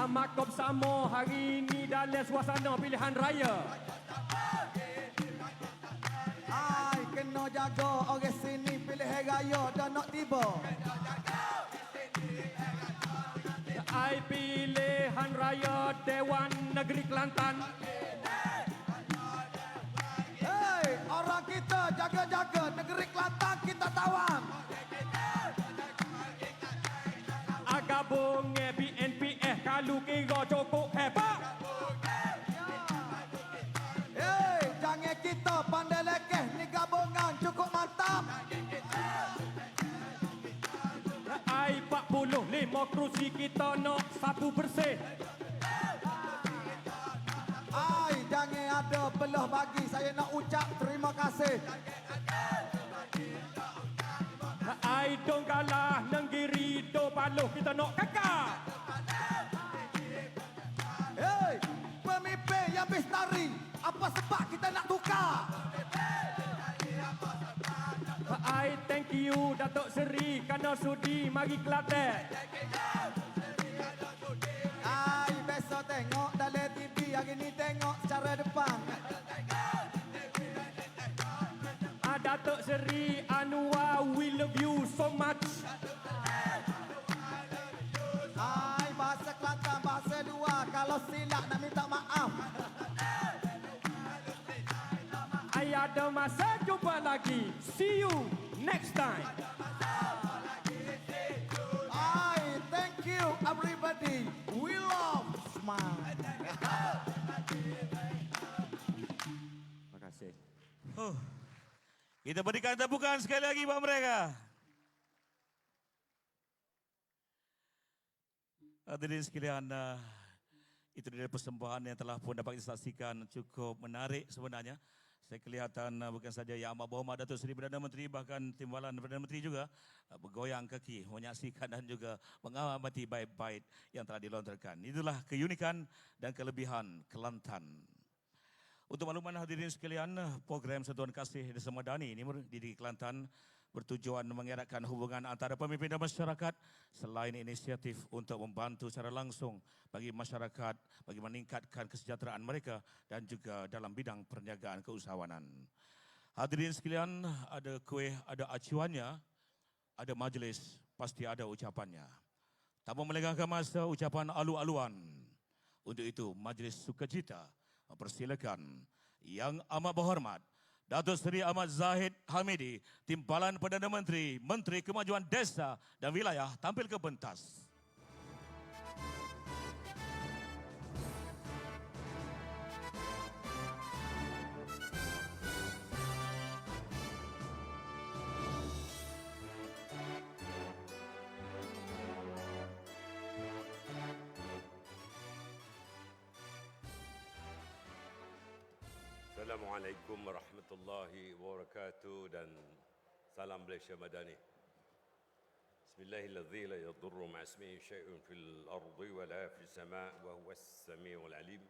Makom sama hari ini dalam suasana pilihan raya. Ai kena jaga orang sini pilih raya dah nak tiba. Ai pilihan raya Dewan Negeri Kelantan. Hei orang kita jaga-jaga negeri Kelantan kita tawan. Gabung BNPF kalau kira cukup hebat. Hei jangan kita pandai lekeh ni gabungan cukup mantap. Ai 45 kerusi kita nak sapu bersih. Ai jangan ada belah bagi saya nak ucap terima kasih. Ai dong kalah nenggiri do paloh kita nak kakak. Hei pemimpin yang bestari apa sebab kita nak tukar? I thank you Datuk Seri kerana sudi mari Kelantan. Ai besok tengok dalam TV hari ni tengok secara depan. Datuk Seri Anwar, we love you so much. Ai bahasa Kelantan bahasa dua kalau silap nak minta maaf. Ai ada masa jumpa lagi. See you next time. I thank you everybody. We love smile. Terima kasih. Kita berikan tepukan sekali lagi buat mereka. Hadirin sekalian, itu dia persembahan yang telah pun dapat disaksikan cukup menarik sebenarnya. Saya kelihatan bukan saja Yang Amat Berhormat Datuk Seri Perdana Menteri, bahkan Timbalan Perdana Menteri juga bergoyang kaki menyaksikan dan juga mengamati bait-bait yang telah dilontarkan. Itulah keunikan dan kelebihan Kelantan. Untuk makluman hadirin sekalian, program Sentuhan Kasih Desa Madani ini di Kelantan bertujuan mengeratkan hubungan antara pemimpin dan masyarakat selain inisiatif untuk membantu secara langsung bagi masyarakat bagi meningkatkan kesejahteraan mereka dan juga dalam bidang perniagaan keusahawanan. Hadirin sekalian, ada kuih, ada acuannya, ada majlis, pasti ada ucapannya. Tanpa melengahkan masa ucapan alu-aluan. Untuk itu, majlis sukacita mempersilakan Yang Amat Berhormat Datuk Seri Ahmad Zahid Hamidi, Timbalan Perdana Menteri, Menteri Kemajuan Desa dan Wilayah tampil ke pentas. Assalamualaikum warahmatullahi wabarakatuh dan salam Malaysia Madani. Bismillahirrahmanirrahim. La yadurru ma'asmihi syai'un fil ardi wa la fis sama' wa huwas sami'ul alim.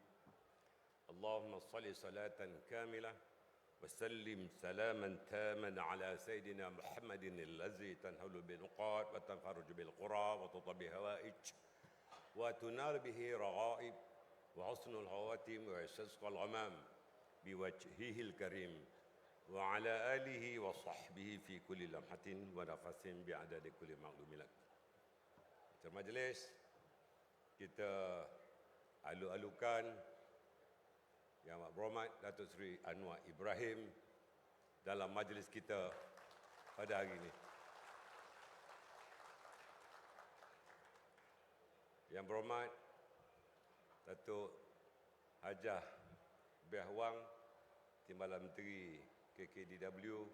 Allahumma salli salatan kamilah wa sallim salaman taman ala sayyidina Muhammadin allazi tanhalu bil nuqat wa tanfaruju bil qura wa tutabi hawaij wa tunar bihi raghaib wa husnul hawatim wa yasqal ghamam بوجهه الكريم وعلى آله وصحبه في كل لمحة ونفس بعدد كل معلوم لك. Majlis, kita alu-alukan Yang Amat Berhormat Datuk Seri Anwar Ibrahim dalam majlis kita pada hari ini. Yang Berhormat Datuk Hajah Behwang, Timbalan Menteri KKDW,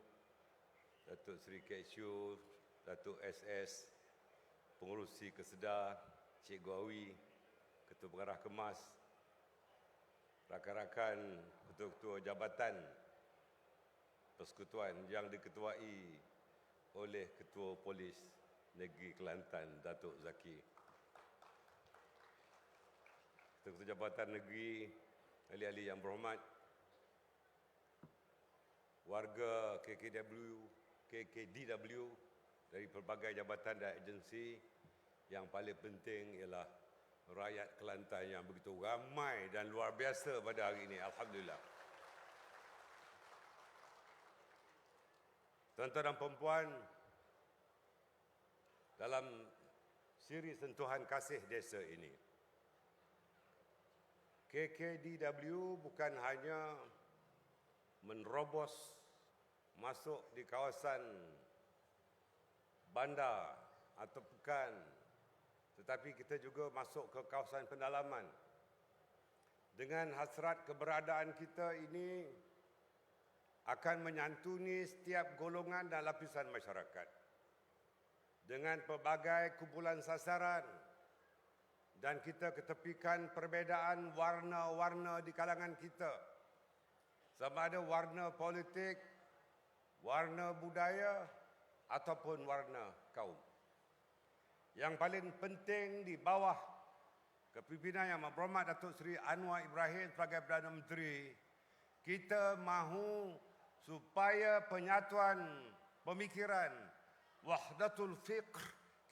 Datuk Seri KSU, Datuk SS, Pengurusi Kesedar, Cik Awi, Ketua Pengarah Kemas, rakan-rakan ketua-ketua jabatan persekutuan yang diketuai oleh Ketua Polis Negeri Kelantan, Datuk Zaki. Ketua Jabatan Negeri, ahli-ahli yang berhormat, warga KKDW dari pelbagai jabatan dan agensi, yang paling penting ialah rakyat Kelantan yang begitu ramai dan luar biasa pada hari ini. Alhamdulillah. Tuan-tuan dan puan-puan, dalam siri Sentuhan Kasih Desa ini, KKDW bukan hanya menerobos masuk di kawasan bandar atau pekan, tetapi kita juga masuk ke kawasan pendalaman. Dengan hasrat keberadaan kita ini akan menyantuni setiap golongan dan lapisan masyarakat dengan pelbagai kumpulan sasaran, dan kita ketepikan perbezaan warna-warna di kalangan kita, sama ada warna politik, warna budaya ataupun warna kaum. Yang paling penting di bawah kepimpinan Yang Amat Berhormat Datuk Seri Anwar Ibrahim sebagai Perdana Menteri, kita mahu supaya penyatuan pemikiran, wahdatul fikr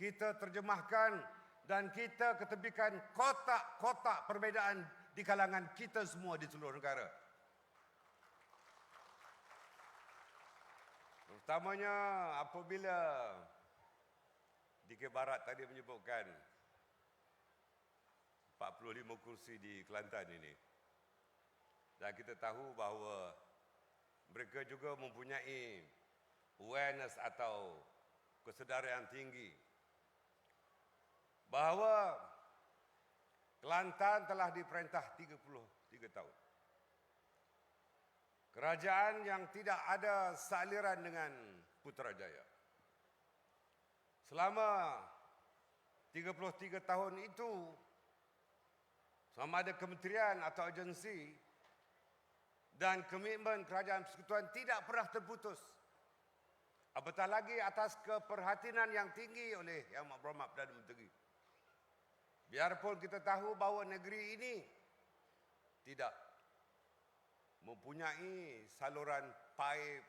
kita terjemahkan dan kita ketepikan kotak-kotak perbezaan di kalangan kita semua di seluruh negara. Utamanya apabila DK Barat tadi menyebutkan 45 kursi di Kelantan ini. Dan kita tahu bahawa mereka juga mempunyai awareness atau kesedaran tinggi bahawa Kelantan telah diperintah 33 tahun. Kerajaan yang tidak ada saliran dengan Putrajaya. Selama 33 tahun itu, sama ada kementerian atau agensi dan komitmen kerajaan persekutuan tidak pernah terputus. Apatah lagi atas keperhatian yang tinggi oleh Yang Amat Berhormat Perdana Menteri. Biarpun kita tahu bahawa negeri ini tidak mempunyai saluran paip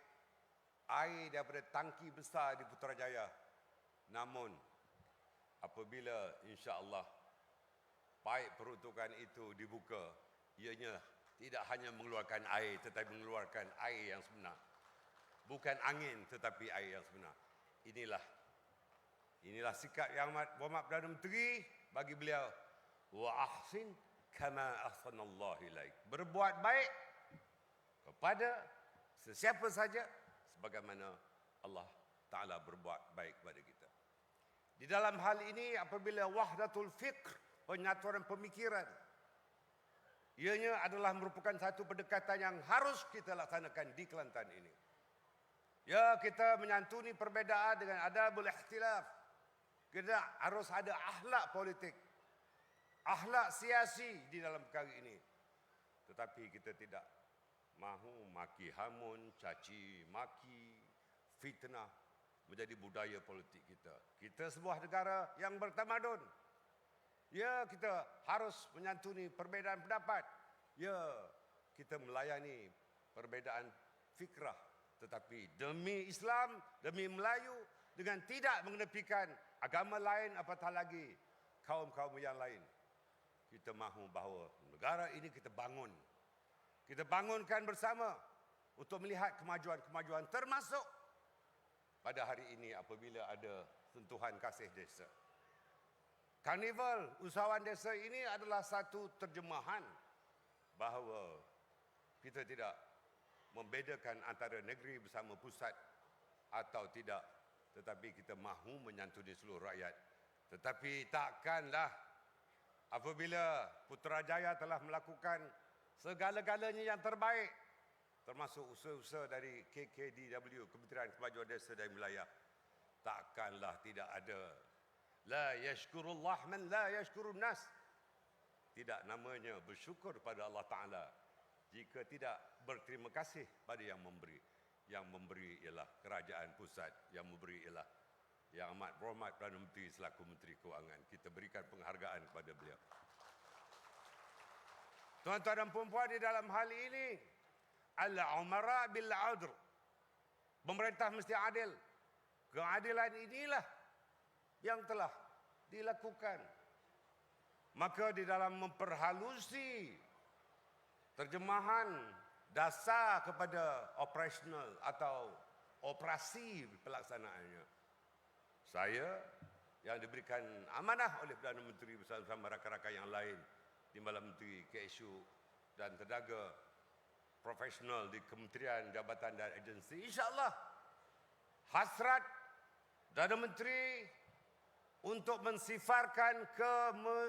air daripada tangki besar di Putrajaya. Namun, apabila insya-Allah paip peruntukan itu dibuka, ianya tidak hanya mengeluarkan air tetapi mengeluarkan air yang sebenar. Bukan angin tetapi air yang sebenar. Inilah sikap Yang Amat Berhormat Perdana Menteri bagi beliau. Wa ahsin kama ahsanallahu ilaik. Berbuat baik kepada sesiapa saja sebagaimana Allah Ta'ala berbuat baik kepada kita. Di dalam hal ini apabila wahdatul fikr, penyatuan pemikiran, ianya adalah merupakan satu pendekatan yang harus kita laksanakan di Kelantan ini. Ya, kita menyantuni perbezaan dengan adabul ikhtilaf. Kita harus ada akhlak politik, akhlak siasi di dalam perkara ini. Tetapi kita tidak mahu maki hamun, caci maki, fitnah menjadi budaya politik kita. Kita sebuah negara yang bertamadun. Ya, kita harus menyantuni perbezaan pendapat. Ya, kita melayani perbezaan fikrah. Tetapi demi Islam, demi Melayu, dengan tidak mengenepikan agama lain apatah lagi kaum-kaum yang lain. Kita mahu bahawa negara ini kita bangun. Kita bangunkan bersama untuk melihat kemajuan-kemajuan termasuk pada hari ini apabila ada sentuhan kasih desa. Karnival usahawan desa ini adalah satu terjemahan bahawa kita tidak membedakan antara negeri bersama pusat atau tidak, tetapi kita mahu menyantuni seluruh rakyat. Tetapi takkanlah apabila Putrajaya telah melakukan segala-galanya yang terbaik, termasuk usaha-usaha dari KKDW, Kementerian Kemajuan Desa dan Wilayah, takkanlah tidak ada la yashkurullah man la yashkurun nas. Tidak namanya bersyukur pada Allah Ta'ala jika tidak berterima kasih pada yang memberi. Yang memberi ialah kerajaan pusat, yang memberi ialah Yang Amat Berhormat Perdana Menteri selaku Menteri Kewangan. Kita berikan penghargaan kepada beliau. Tuan-tuan dan puan-puan, di dalam hal ini al-umara bil adl. Pemerintah mesti adil. Keadilan inilah yang telah dilakukan. Maka di dalam memperhalusi terjemahan dasar kepada operasional atau operasi pelaksanaannya, saya yang diberikan amanah oleh Perdana Menteri bersama rakan-rakan yang lain, Timbalan Menteri KSU dan tenaga profesional di Kementerian Jabatan dan Agensi, insya-Allah hasrat Perdana Menteri untuk mensifarkan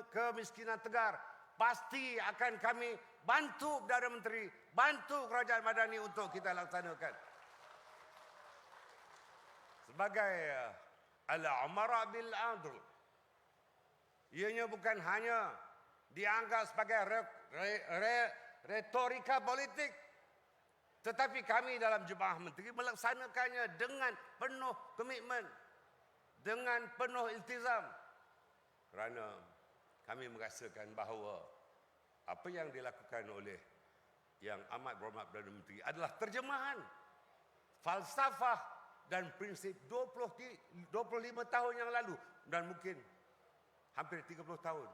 kemiskinan tegar pasti akan kami bantu Perdana Menteri, bantu Kerajaan Madani untuk kita laksanakan. Sebagai al-umara bil adl, ianya bukan hanya dianggap sebagai retorika politik, tetapi kami dalam Jemaah Menteri melaksanakannya dengan penuh komitmen, dengan penuh iltizam, kerana kami merasakan bahawa apa yang dilakukan oleh Yang Amat Berhormat Perdana Menteri adalah terjemahan falsafah dan prinsip 25 tahun yang lalu dan mungkin hampir 30 tahun.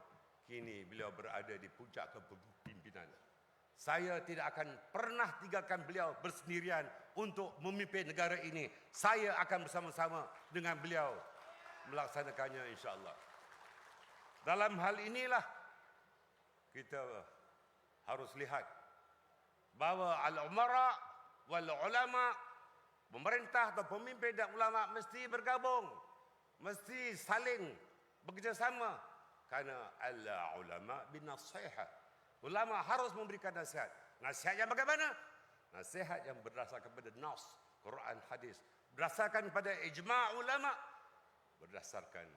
Kini beliau berada di puncak kepemimpinan. Saya tidak akan pernah tinggalkan beliau bersendirian untuk memimpin negara ini. Saya akan bersama-sama dengan beliau melaksanakannya, insya-Allah. Dalam hal inilah kita harus lihat bahawa al-umara wal ulama pemerintah atau pemimpin dan ulama mesti bergabung, mesti saling bekerjasama. Karena al-ulama bin-nasihat. Ulama harus memberikan nasihat. Nasihat yang bagaimana? Nasihat yang berdasarkan pada nas, Quran, hadis. Berdasarkan pada ijma' ulama. Berdasarkan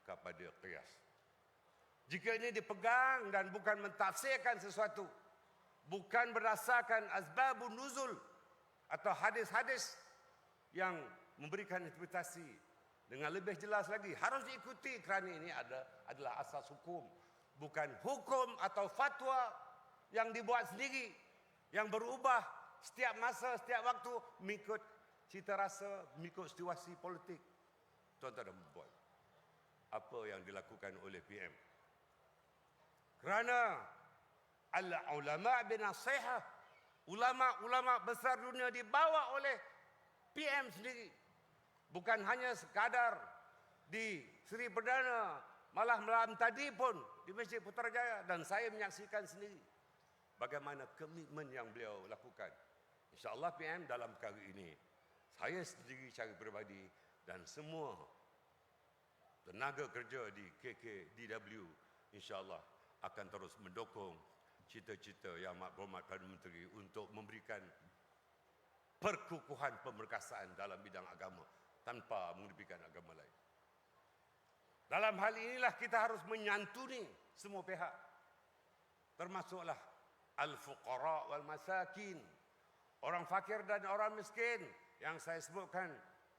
kepada qiyas. Jika ini dipegang dan bukan mentafsirkan sesuatu, bukan berdasarkan asbabun nuzul atau hadis-hadis yang memberikan interpretasi dengan lebih jelas lagi, harus diikuti kerana ini adalah asas hukum, bukan hukum atau fatwa yang dibuat sendiri, yang berubah setiap masa, setiap waktu mengikut cita rasa, mengikut situasi politik. Tuan-tuan dan puan, apa yang dilakukan oleh PM? Kerana al-ulama bin-nasihat, ulama-ulama besar dunia dibawa oleh PM sendiri. Bukan hanya sekadar di Seri Perdana, malah malam tadi pun di Masjid Putrajaya, dan saya menyaksikan sendiri bagaimana komitmen yang beliau lakukan. InsyaAllah PM dalam perkara ini, saya sendiri secara peribadi dan semua tenaga kerja di KKDW insyaAllah akan terus mendukung cita-cita Yang Amat Berhormat Perdana Menteri untuk memberikan perkukuhan pemerkasaan dalam bidang agama tanpa mengedepankan agama lain. Dalam hal inilah kita harus menyantuni semua pihak, termasuklah al-fuqara wal masakin, orang fakir dan orang miskin yang saya sebutkan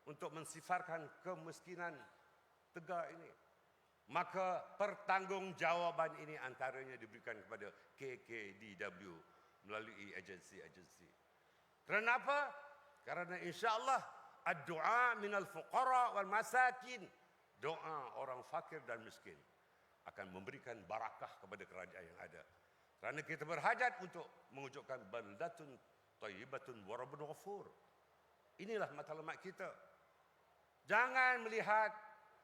untuk mensifarkan kemiskinan tegak ini. Maka pertanggungjawaban ini antaranya diberikan kepada KKDW melalui agensi-agensi. Kenapa? Karena insya-Allah ad-du'a minal fuqara wal masakin, doa orang fakir dan miskin akan memberikan barakah kepada kerajaan yang ada. Kerana kita berhajat untuk mewujudkan baldatun thayyibatun wa rabbun ghafur. Inilah matlamat kita. Jangan melihat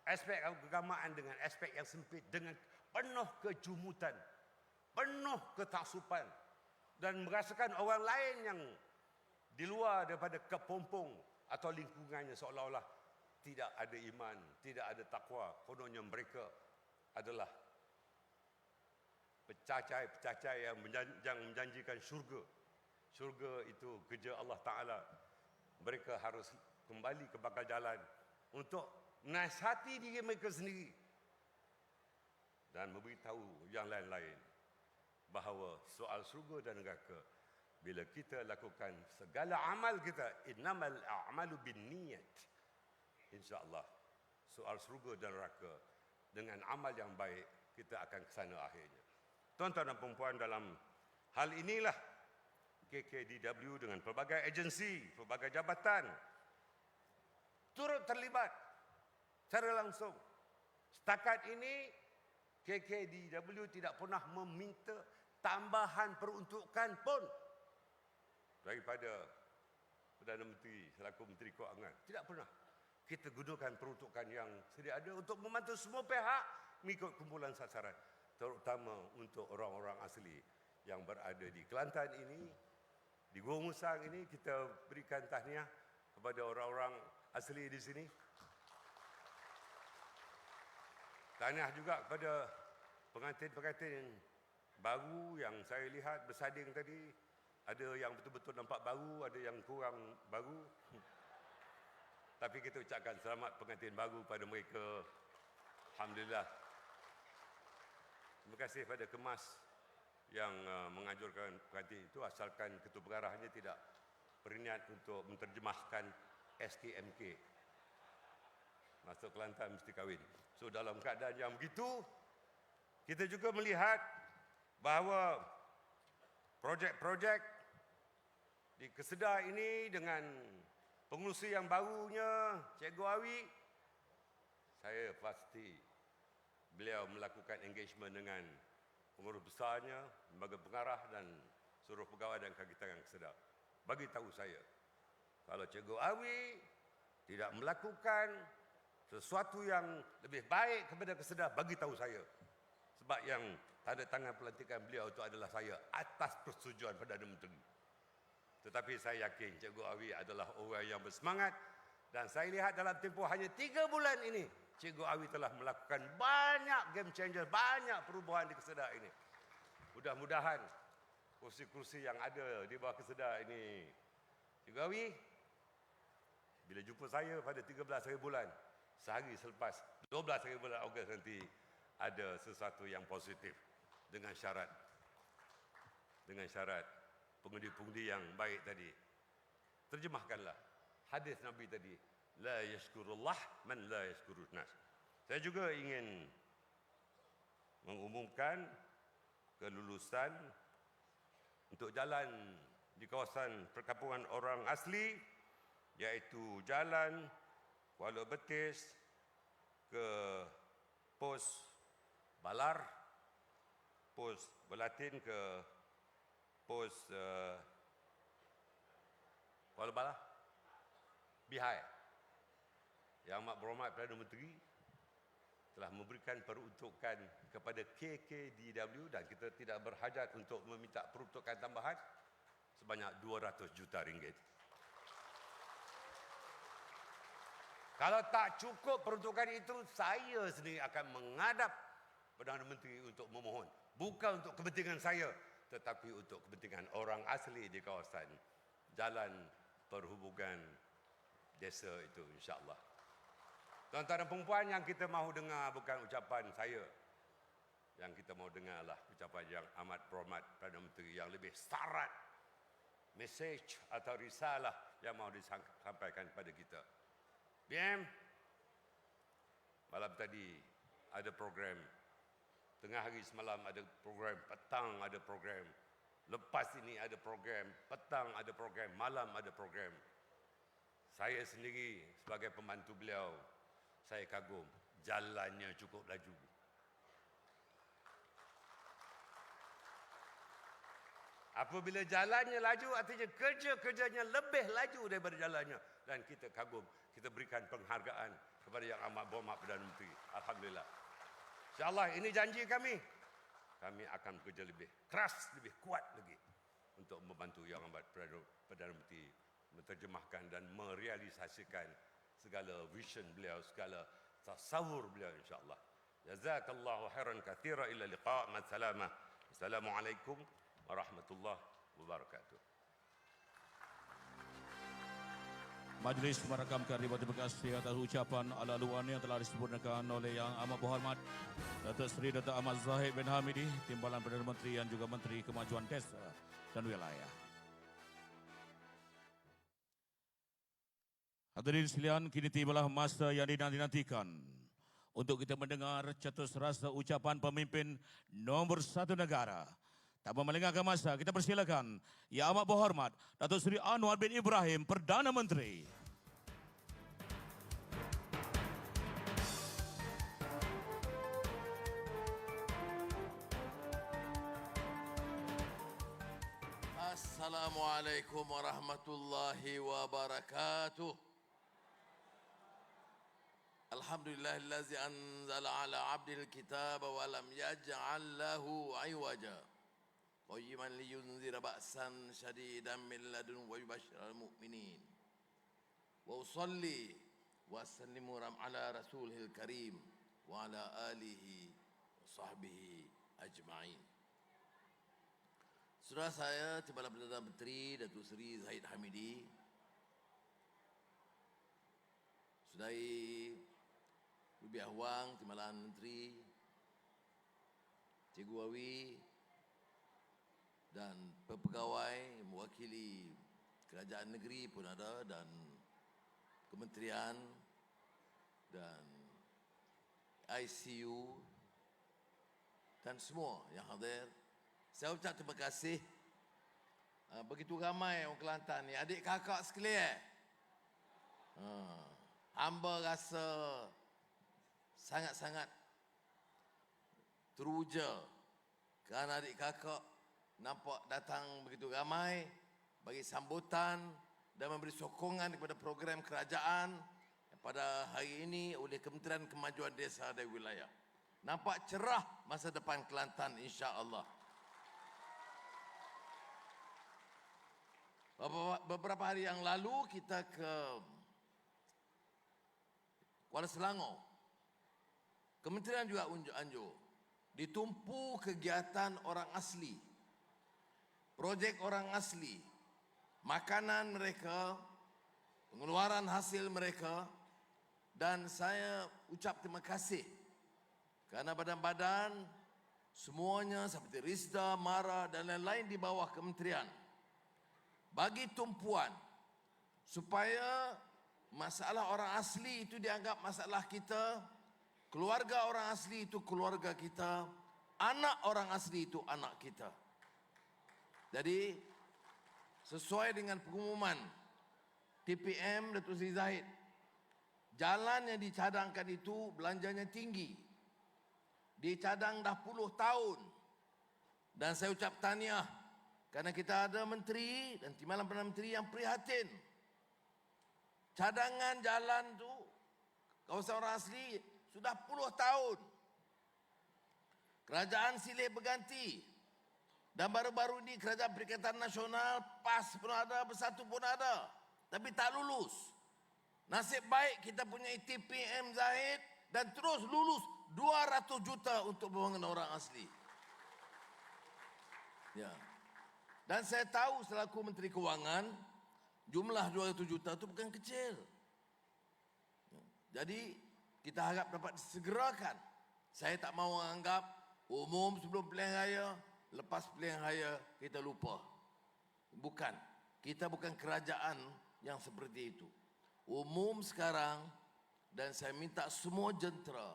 aspek keagamaan dengan aspek yang sempit, dengan penuh kejumutan, penuh ketaksupan, dan merasakan orang lain yang di luar daripada kepompong atau lingkungannya seolah-olah tidak ada iman, tidak ada takwa. Kononnya mereka adalah pecacai-pecacai yang menjanjikan syurga. Syurga itu kerja Allah Ta'ala. Mereka harus kembali ke bakal jalan untuk menasihati diri mereka sendiri dan memberitahu yang lain-lain bahawa soal syurga dan neraka, bila kita lakukan segala amal kita, innamal a'malu binniyat, insya-Allah soal syurga dan neraka dengan amal yang baik kita akan ke sana akhirnya. Tuan-tuan dan puan-puan, dalam hal inilah KKDW dengan pelbagai agensi, pelbagai jabatan turut terlibat secara langsung. Setakat ini KKDW tidak pernah meminta tambahan peruntukan pun daripada Perdana Menteri selaku Menteri Kewangan. Tidak pernah. Kita gunakan peruntukan yang sedia ada untuk membantu semua pihak mengikut kumpulan sasaran, terutama untuk orang-orang asli yang berada di Kelantan ini, di Gua Musang ini. Kita berikan tahniah kepada orang-orang asli di sini. Tahniah juga kepada pengantin-pengantin baru yang saya lihat bersanding tadi. Ada yang betul-betul nampak baru, ada yang kurang baru. Tapi kita ucapkan selamat pengantin baru pada mereka. Alhamdulillah. Terima kasih pada Kemas yang menganjurkan pengantin itu, asalkan ketua pengarahnya tidak berniat untuk menterjemahkan SKMK. Masuk Kelantan mesti kahwin. So dalam keadaan yang begitu, kita juga melihat bahawa projek-projek di Kesedah ini dengan pengurusi yang barunya, Cikgu Awi, saya pasti beliau melakukan engagement dengan pengurus besarnya, lembaga pengarah dan seluruh pegawai dan kagitangan Kesedah. Bagi tahu saya, kalau Cikgu Awi tidak melakukan sesuatu yang lebih baik kepada Kesedah, bagi tahu saya. Sebab yang tanda tangan pelantikan beliau itu adalah saya atas persetujuan Perdana Menteri. Tetapi saya yakin Cikgu Awi adalah orang yang bersemangat dan saya lihat dalam tempoh hanya 3 bulan ini Cikgu Awi telah melakukan banyak game changer, banyak perubahan di Kesedah ini. Mudah-mudahan kursi-kursi yang ada di bawah Kesedah ini, Cikgu Awi, bila jumpa saya pada 13 hari bulan, sehari selepas 12 hari bulan Ogos nanti, ada sesuatu yang positif dengan syarat pengundi-pengundi yang baik tadi. Terjemahkanlah hadis Nabi tadi, la yashkurullah man la yashkurun nas. Saya juga ingin mengumumkan kelulusan untuk jalan di kawasan perkampungan orang asli, iaitu jalan Kuala Betis ke Pos Balar, Pos Belatin ke Pos Kuala Balar, Bihai. Yang Amat Berhormat Perdana Menteri telah memberikan peruntukan kepada KKDW dan kita tidak berhajat untuk meminta peruntukan tambahan sebanyak 200 juta ringgit. Kalau tak cukup peruntukan itu, saya sendiri akan menghadap Perdana Menteri untuk memohon. Bukan untuk kepentingan saya, tetapi untuk kepentingan orang asli di kawasan jalan perhubungan desa itu, insya-Allah. Tuan-tuan dan puan yang kita mahu dengar bukan ucapan saya. Yang kita mahu dengar adalah ucapan yang amat berhormat Perdana Menteri yang lebih syarat message atau risalah yang mahu disampaikan kepada kita. BM, malam tadi ada program, tengah hari semalam ada program, petang ada program, lepas ini ada program, petang ada program, malam ada program. Saya sendiri sebagai pembantu beliau, saya kagum jalannya cukup laju. Apabila jalannya laju, artinya kerja-kerjanya lebih laju daripada jalannya. Dan kita kagum, kita berikan penghargaan kepada Yang Amat Berhormat Perdana Menteri. Alhamdulillah. InsyaAllah ini janji kami. Kami akan bekerja lebih keras, lebih kuat lagi untuk membantu Yang Amat Perdana Menteri menterjemahkan dan merealisasikan segala vision beliau, segala tasawur beliau, insyaAllah. Jazakallahu khairan katsira, ila liqa', ma'assalamah. Assalamualaikum warahmatullahi wabarakatuh. Majlis merakamkan ribuan terima kasih atas ucapan ala luan yang telah disempurnakan oleh Yang Amat Berhormat Datuk Seri Dr. Ahmad Zahid bin Hamidi, Timbalan Perdana Menteri yang juga Menteri Kemajuan Desa dan Wilayah. Hadirin sekalian, kini tibalah masa yang dinanti-nantikan untuk kita mendengar cetus rasa ucapan pemimpin nombor 1 negara. Tanpa melengahkan masa, kita persilakan Yang Amat Berhormat Datuk Seri Anwar bin Ibrahim, Perdana Menteri. Assalamualaikum warahmatullahi wabarakatuh. Alhamdulillahillazi anzala ala abdil kitab wa lam yaj'al lahu 'iwaja. Qayyiman liyunzira ba'san shadidan min ladun wa yubashshiral mu'minin. Wa usalli wa sallimu ala rasulihil karim wa ala alihi wa sahbihi ajma'in. Saudara saya, Timbalan Perdana Menteri Datuk Seri Zahid Hamidi, Saudari Rubiah Wang, Timbalan Menteri, Cikgu Awi, dan pegawai mewakili kerajaan negeri pun ada, dan kementerian dan ICU dan semua yang hadir. Saya ucap terima kasih. Begitu ramai orang Kelantan ni, adik kakak sekalian. Hamba rasa sangat-sangat teruja kerana adik kakak nampak datang begitu ramai bagi sambutan dan memberi sokongan kepada program kerajaan pada hari ini oleh Kementerian Kemajuan Desa dan Wilayah. Nampak cerah masa depan Kelantan, insya-Allah. Beberapa hari yang lalu kita ke Kuala Selangor. Kementerian juga Anjur. Ditumpu kegiatan orang asli. Projek orang asli. Makanan mereka, pengeluaran hasil mereka, dan saya ucap terima kasih kerana badan-badan semuanya seperti Rizda, Mara dan lain-lain di bawah kementerian bagi tumpuan supaya masalah orang asli itu dianggap masalah kita, keluarga orang asli itu keluarga kita, anak orang asli itu anak kita. Jadi sesuai dengan pengumuman TPM Datuk Seri Zahid, jalan yang dicadangkan itu belanjanya tinggi. Dicadang dah 10 tahun. Dan saya ucap tahniah kerana kita ada menteri dan Timbalan Perdana Menteri yang prihatin. Cadangan jalan tu kawasan orang asli sudah 10 tahun. Kerajaan silih berganti. Dan baru-baru ini Kerajaan Perikatan Nasional PAS pun ada, Bersatu pun ada. Tapi tak lulus. Nasib baik kita punya TPM Zahid dan terus lulus 200 juta untuk pembangunan orang asli. Ya. Dan saya tahu selaku Menteri Kewangan, jumlah 200 juta itu bukan kecil. Jadi kita harap dapat disegerakan. Saya tak mahu anggap umum sebelum pilihan raya, lepas pilihan raya kita lupa. Bukan. Kita bukan kerajaan yang seperti itu. Umum sekarang, dan saya minta semua jentera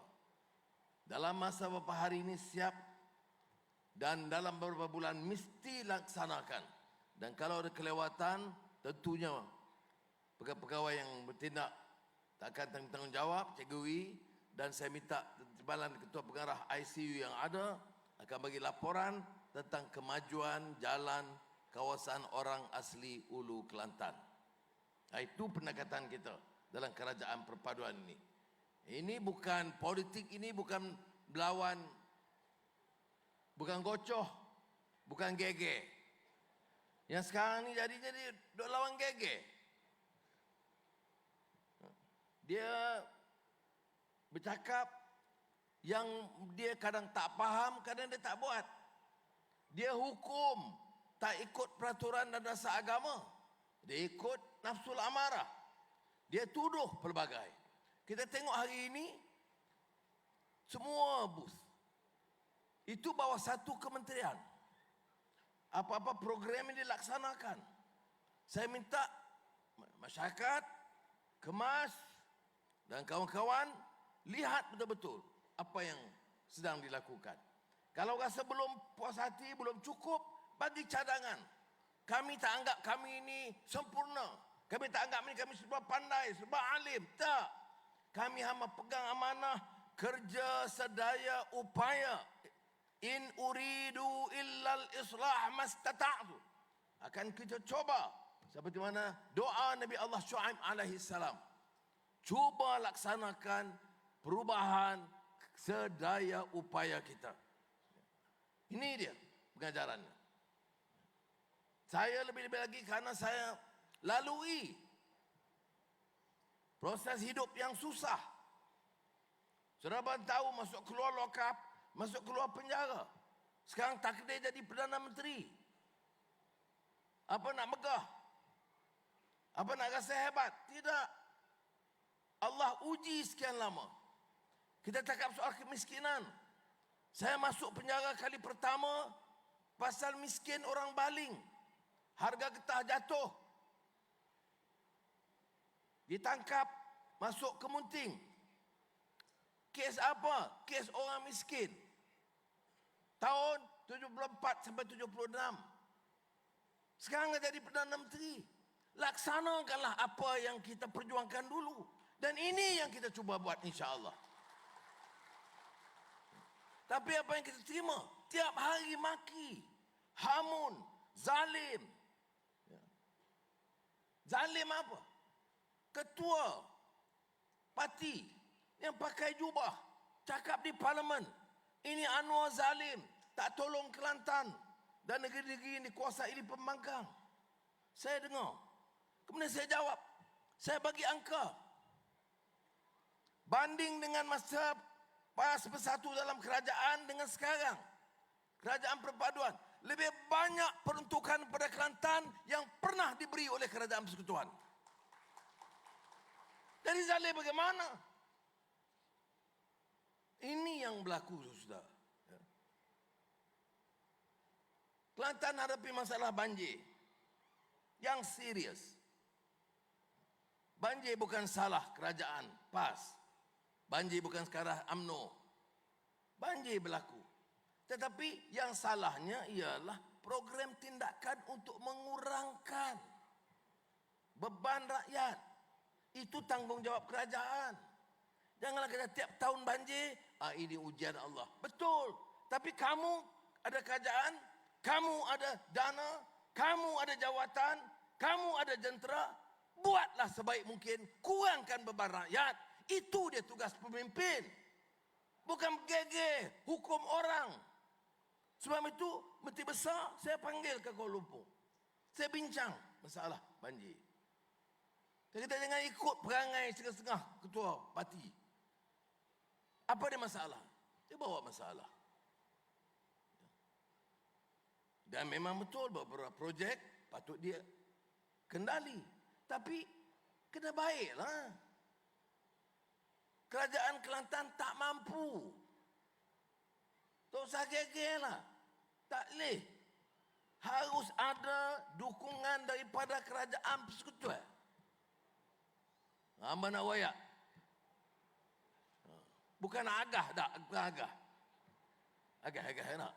dalam masa beberapa hari ini siap dan dalam beberapa bulan mesti laksanakan. Dan kalau ada kelewatan, tentunya pegawai yang bertindak takkan tanggungjawab, categori, dan saya minta Timbalan Ketua Pengarah ICU yang ada akan bagi laporan tentang kemajuan jalan kawasan orang asli Ulu Kelantan. Itu pendekatan kita dalam kerajaan perpaduan ini. Ini bukan politik, ini bukan berlawan, bukan gocoh, bukan gege. Yang sekarang ni jadi duk lawan gege. Dia bercakap yang dia kadang tak faham, kadang dia tak buat. Dia hukum, tak ikut peraturan dan dasar agama. Dia ikut nafsul amarah. Dia tuduh pelbagai. Kita tengok hari ini, semua bus itu bawah satu kementerian. Apa-apa program yang dilaksanakan. Saya minta masyarakat, Kemas dan kawan-kawan lihat betul-betul apa yang sedang dilakukan. Kalau rasa belum puas hati, belum cukup, bagi cadangan. Kami tak anggap kami ini sempurna. Kami tak anggap ini kami sebab pandai, sebab alim. Tak. Kami hanya pegang amanah kerja sedaya upaya. In uridu illal islah mastata'tu. Akan kita coba seperti mana doa Nabi Allah Shu'aib alaihi salam. Cuba laksanakan perubahan sedaya upaya kita. Ini dia pengajarannya. Saya lebih-lebih lagi kerana saya lalui proses hidup yang susah. Saudara tahu masuk keluar lokap, masuk keluar penjara. Sekarang takdir jadi Perdana Menteri. Apa nak megah? Apa nak rasa hebat? Tidak. Allah uji sekian lama. Kita cakap soal kemiskinan. Saya masuk penjara kali pertama pasal miskin orang baling. Harga getah jatuh. Ditangkap, masuk ke Munting. Kes apa? Kes orang miskin. Tahun 74 sampai 76. Sekarang jadi Perdana Menteri. Laksanakanlah apa yang kita perjuangkan dulu. Dan ini yang kita cuba buat insya-Allah. Tapi apa yang kita terima? Tiap hari maki, hamun, zalim. Zalim apa? Ketua parti yang pakai jubah cakap di parlimen, ini Anwar zalim, tak tolong Kelantan dan negeri-negeri yang dikuasai di pembangkang. Saya dengar. Kemudian saya jawab. Saya bagi angka. Banding dengan masa PAS Bersatu dalam kerajaan dengan sekarang. Kerajaan perpaduan. Lebih banyak peruntukan pada Kelantan yang pernah diberi oleh Kerajaan Persekutuan. Dari zalim bagaimana? Ini yang berlaku, saudara. Kelantan hadapi masalah banjir yang serius. Banjir bukan salah kerajaan PAS. Banjir bukan sekarang UMNO. Banjir berlaku. Tetapi yang salahnya ialah program tindakan untuk mengurangkan beban rakyat. Itu tanggungjawab kerajaan. Janganlah kita tiap tahun banjir, ini ujian Allah. Betul. Tapi kamu ada kerajaan, kamu ada dana, kamu ada jawatan, kamu ada jentera. Buatlah sebaik mungkin, kurangkan beban rakyat. Itu dia tugas pemimpin. Bukan gegeh, hukum orang. Sebab itu, Menteri Besar saya panggil ke Kuala Lumpur. Saya bincang masalah banjir. Saya kata jangan ikut perangai setengah-setengah ketua parti. Apa dia masalah? Dia bawa masalah. Dan memang betul beberapa projek patut dia kendali. Tapi kena baiklah. Kerajaan Kelantan tak mampu. Tak usah gegeh lah. Tak boleh. Harus ada dukungan daripada Kerajaan Persekutuan. Hamba nak wayak. Bukan agah tak, bukan agah. Agah nak.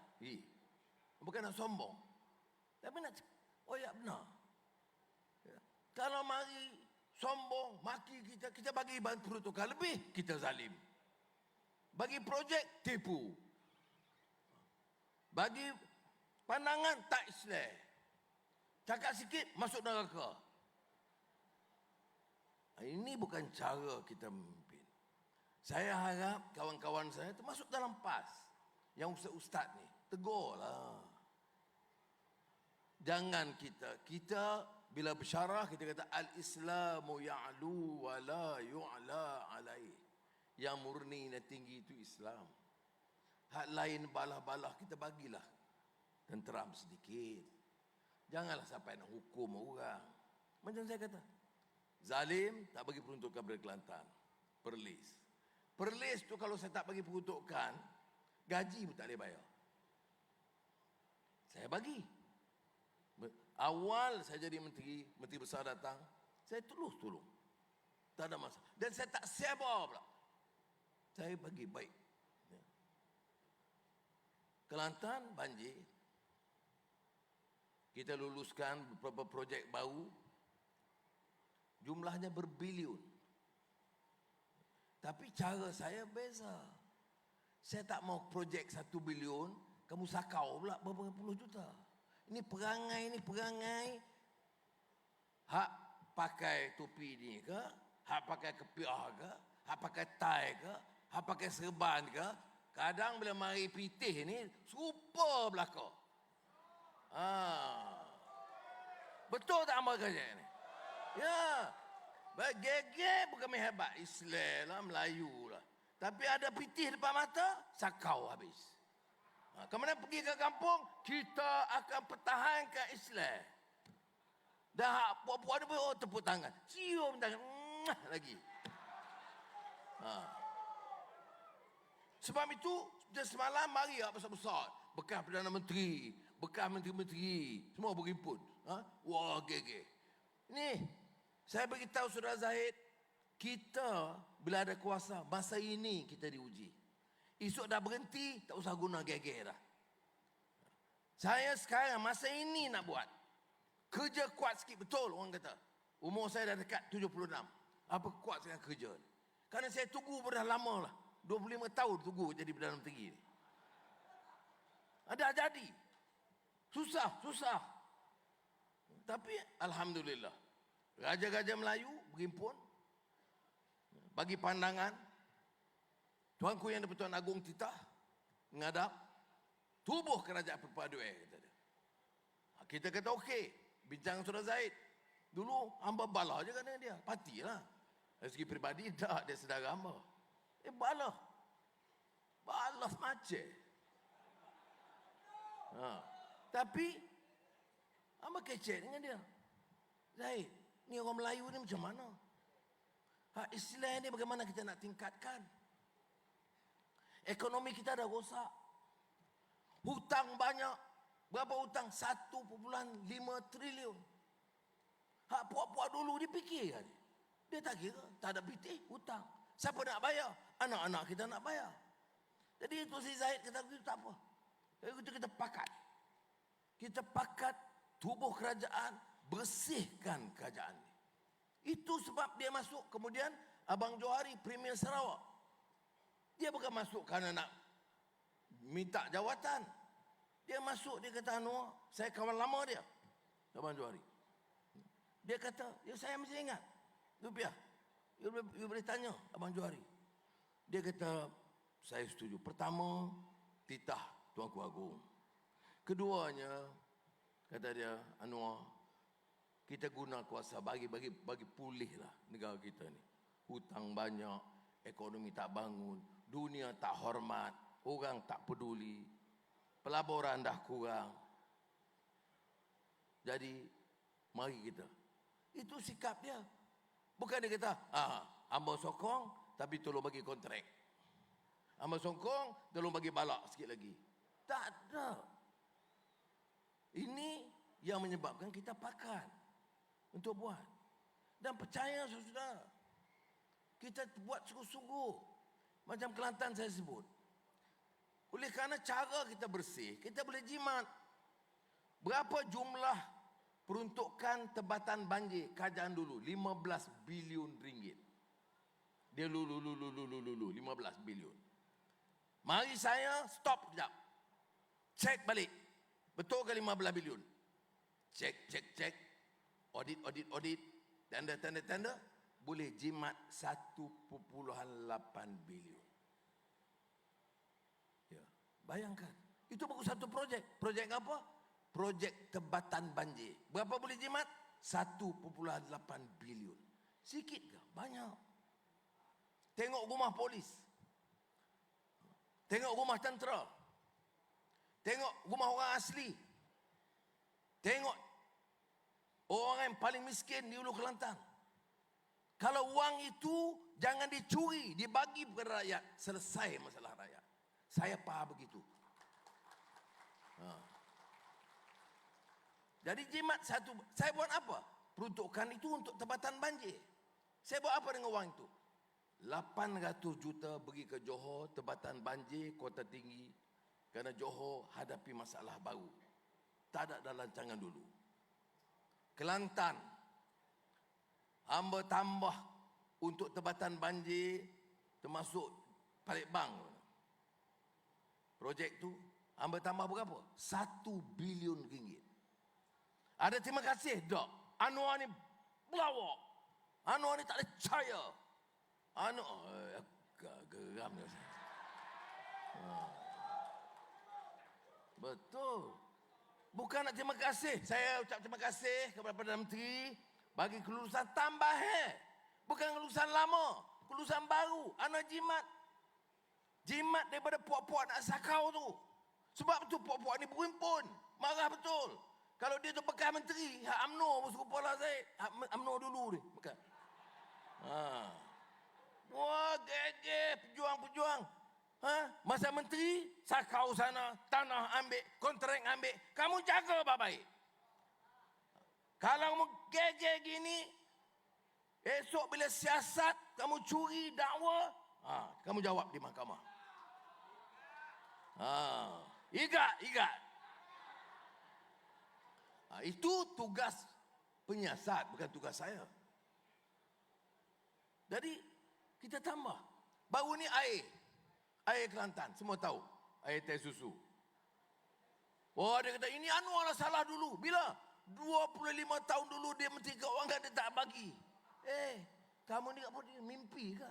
Bukan nak sombong. Tapi nak wayak benar. Kalau mari sombong, maki kita, kita bagi peruntukan lebih, kita zalim. Bagi projek, tipu. Bagi pandangan, tak Islam. Cakap sikit, masuk neraka. Ini bukan cara kita memimpin. Saya harap kawan-kawan saya termasuk dalam PAS. Yang ustaz-ustaz ni, tegurlah. Jangan kita bila bersyarah kita kata al-islamu ya'lu wa la yu'la alaih. Yang murni dan tinggi itu Islam. Hak lain balah-balah kita bagilah tenteram sedikit. Janganlah sampai nak hukum orang. Macam saya kata, zalim tak bagi peruntukan pada Kelantan. Perlis. Perlis tu kalau saya tak bagi peruntukan, gaji pun tak boleh bayar. Saya bagi. Awal saya jadi menteri besar datang, saya tolong. Tak ada masalah. Dan saya tak sabar pula. Saya bagi baik. Kelantan banjir. Kita luluskan beberapa projek baru. Jumlahnya berbilion. Tapi cara saya beza. Saya tak mau projek 1 bilion, kamu sakau pula berapa puluh juta. Ini perangai. Hak pakai topi ni ke? Hak pakai kepiah ke? Hak pakai tie ke? Hak pakai serban ke? Kadang bila mari pitih ni, serupa belakang. Betul tak amal kerja ni? Ya. Gegeh bukan hebat. Islam lah, Melayu lah. Tapi ada pitih depan mata, sakau habis. Kemudian pergi ke kampung, kita akan pertahankan Islam. Dah puan-puan ni pun tepuk tangan. Cium tangan. Lagi. Sebab itu, semalam mari besar-besar. Bekas Perdana Menteri, bekas menteri-menteri, semua berhimpun. Wah, gegeh. Ni, saya beritahu Saudara Zahid, kita bila ada kuasa, masa ini kita diuji. Esok dah berhenti, tak usah guna gegeh dah. Saya sekarang masa ini nak buat. Kerja kuat sikit, betul orang kata. Umur saya dah dekat 76. Apa kuat sangat kerja ni? Kerana saya tunggu dah lama lah. 25 tahun tunggu jadi Perdana Menteri ni. Ada jadi. Susah. Tapi Alhamdulillah. Raja-raja Melayu berhimpun. Bagi pandangan. Tuanku yang di-Pertuan Agong Titah menghadap tubuh kerajaan perpaduan kata dia. Kita kata okey. bincang Saudara Zaid. Dulu hamba bala je kan dia. Patilah. Dari segi peribadi tak, dia saudara hamba. Bala. Bala macam. Tapi hamba kecek dengan dia. Zaid, ni orang Melayu ni macam mana? Istilah ni bagaimana kita nak tingkatkan? Ekonomi kita dah rosak. Hutang banyak. Berapa hutang? 1.5 triliun. Puak-puak dulu dia fikir kan? Dia tak kira. Tak ada pitih, hutang. Siapa nak bayar? Anak-anak kita nak bayar. Jadi itu si Zaid kata, itu tak apa. Itu kita pakat. Kita pakat tubuh kerajaan, bersihkan kerajaan ni. Itu sebab dia masuk. Kemudian Abang Johari Premier Sarawak. Dia bukan masuk kerana nak minta jawatan. Dia masuk, dia kata, Anwar, saya kawan lama dia, Abang Johari. Dia kata, ya saya masih ingat. Rupiah, you boleh tanya Abang Johari. Dia kata, saya setuju. Pertama, titah Tuanku Agung. Keduanya, kata dia, Anwar, kita guna kuasa bagi pulihlah negara kita ni. Hutang banyak, ekonomi tak bangun, dunia tak hormat, orang tak peduli, pelaburan dah kurang. Jadi mari kita. Itu sikap dia. Bukan dia kata, hamba sokong tapi tolong bagi kontrak. Hamba sokong tolong bagi balak sikit lagi. Tak ada. Ini yang menyebabkan kita pakat untuk buat. Dan percaya saudara, kita buat sungguh-sungguh. Macam Kelantan saya sebut. Oleh kerana cara kita bersih, kita boleh jimat. Berapa jumlah peruntukan tebatan banjir kerajaan dulu? 15 bilion ringgit. Dia lulu 15 bilion. Mari saya stop sekejap. Cek balik. Betul ke 15 bilion? Cek. Audit. Tanda. Boleh jimat 1.8 bilion. Ya, bayangkan. Itu baru satu projek. Projek apa? Projek tebatan banjir. Berapa boleh jimat? 1.8 bilion. Sikit ke? Banyak. Tengok rumah polis. Tengok rumah tentera. Tengok rumah orang asli. Tengok orang yang paling miskin di Hulu Kelantan. Kalau wang itu jangan dicuri, dibagi kepada rakyat, selesai masalah rakyat. Saya faham begitu. Jadi jimat satu. Saya buat apa? Peruntukan itu untuk tebatan banjir. Saya buat apa dengan wang itu? 800 juta pergi ke Johor, tebatan banjir, Kota Tinggi. Kerana Johor hadapi masalah baru. Tak ada dalam rancangan dulu. Kelantan, hamba tambah untuk tebatan banjir, termasuk Palembang. Projek tu, hamba tambah berapa? 1 bilion ringgit. Ada terima kasih tak? Anwar ni pelawak. Anwar ni tak ada percaya. Geram dia. Betul. Bukan nak terima kasih. Saya ucap terima kasih kepada Perdana Menteri bagi kelulusan tambah. Bukan kelulusan lama. Kelulusan baru. Anak jimat. Jimat daripada puak-puak nak sakau tu. Sebab tu puak-puak ni berhimpun. Marah betul. Kalau dia tu bekas menteri, hak UMNO musuh kepala saya. UMNO dulu ni. Bukan. Wah, gege pejuang-pejuang. Masa menteri, sakau sana, tanah ambil, kontrak ambil. Kamu jaga baik-baik. Kalau kamu gege gini, esok bila siasat, kamu curi dakwa, kamu jawab di mahkamah. Igat. Itu tugas penyiasat, bukan tugas saya. Jadi, kita tambah. Baru ni air Kelantan, semua tahu. Air teh susu. Oh, dia kata, ini Anwar lah salah dulu. Bila? 25 tahun dulu dia Menteri Keuangan, dia tak bagi. Kamu ni apa ni? Mimpi ke?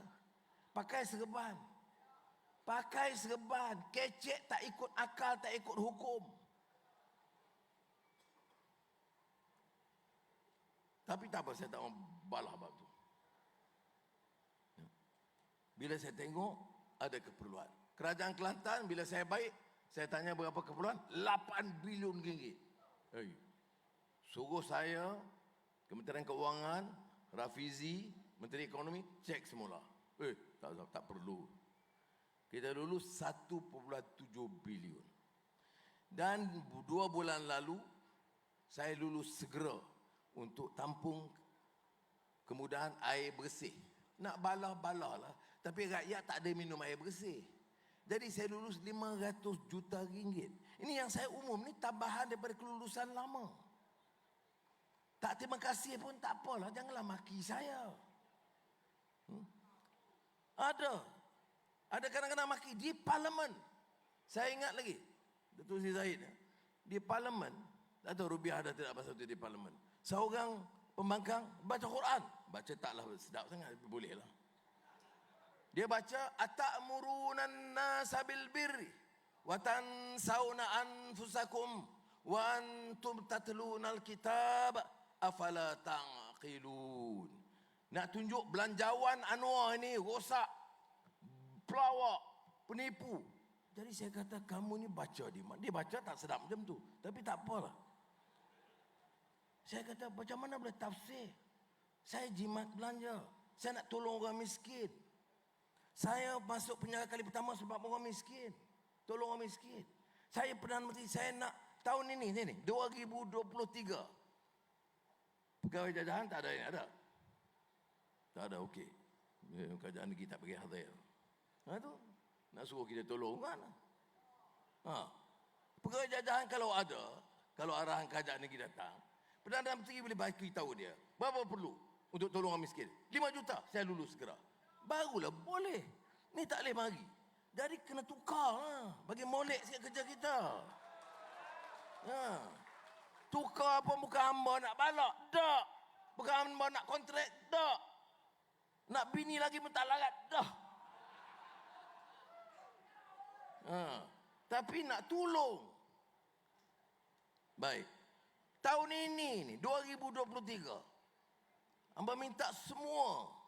Pakai serban. Kecek tak ikut akal, tak ikut hukum. Tapi tak apa, saya tak mau balah bab tu. Bila saya tengok ada keperluan. Kerajaan Kelantan bila saya baik, saya tanya berapa keperluan? 8 bilion ringgit. Suruh saya, Kementerian Keuangan, Rafizi, Menteri Ekonomi, cek semula. Tak perlu. Kita lulus 1.7 bilion. Dan 2 bulan lalu, saya lulus segera untuk tampung kemudahan air bersih. Nak balah-balah lah. Tapi rakyat tak ada minum air bersih. Jadi saya lulus 500 juta ringgit. Ini yang saya umum ni tambahan daripada kelulusan lama. Tak terima kasih pun tak apalah. Janganlah maki saya. Ada kadang-kadang maki di parlimen. Saya ingat lagi. Datuk Seri Zahid. Di parlimen. Tak tahu Rubiah ada tidak pasal itu di parlimen. Seorang pembangkang baca Quran. Baca taklah sedap sangat. Tapi boleh lah. Dia baca ata'murunan nasa bil birri wa tansawna anfusakum wa antum tatlunal kitab afala taqilun. Nak tunjuk belanjawan Anwar ini rosak, pelawak, penipu. Jadi saya kata kamu ni baca di mana? Dia baca tak sedap macam tu, tapi tak apalah. Saya kata macam mana boleh tafsir? Saya jimat belanja. Saya nak tolong orang miskin. Saya masuk penjara kali pertama sebab orang miskin. Tolong orang miskin. Saya Perdana Menteri, saya nak tahun ini 2023. Pegawai jajahan tak ada yang ada. Tak ada, okey. Kerajaan negeri tak bagi hadir. Tu nak suruh kita tolong kan? Pegawai jajahan kalau ada, kalau arahan kerajaan negeri datang, Perdana Menteri boleh bagi tahu dia, berapa perlu untuk tolong orang miskin? 5 juta, saya lulus segera. Barulah boleh. Ni tak boleh bagi. Jadi kena tukar lah. Bagi molek sikit kerja kita. Tukar pun bukan hamba nak balak. Tak. Bukan hamba nak kontrak. Tak. Nak bini lagi pun tak larat. Dah. Tapi nak tolong. Baik. Tahun ini, 2023. Hamba minta semua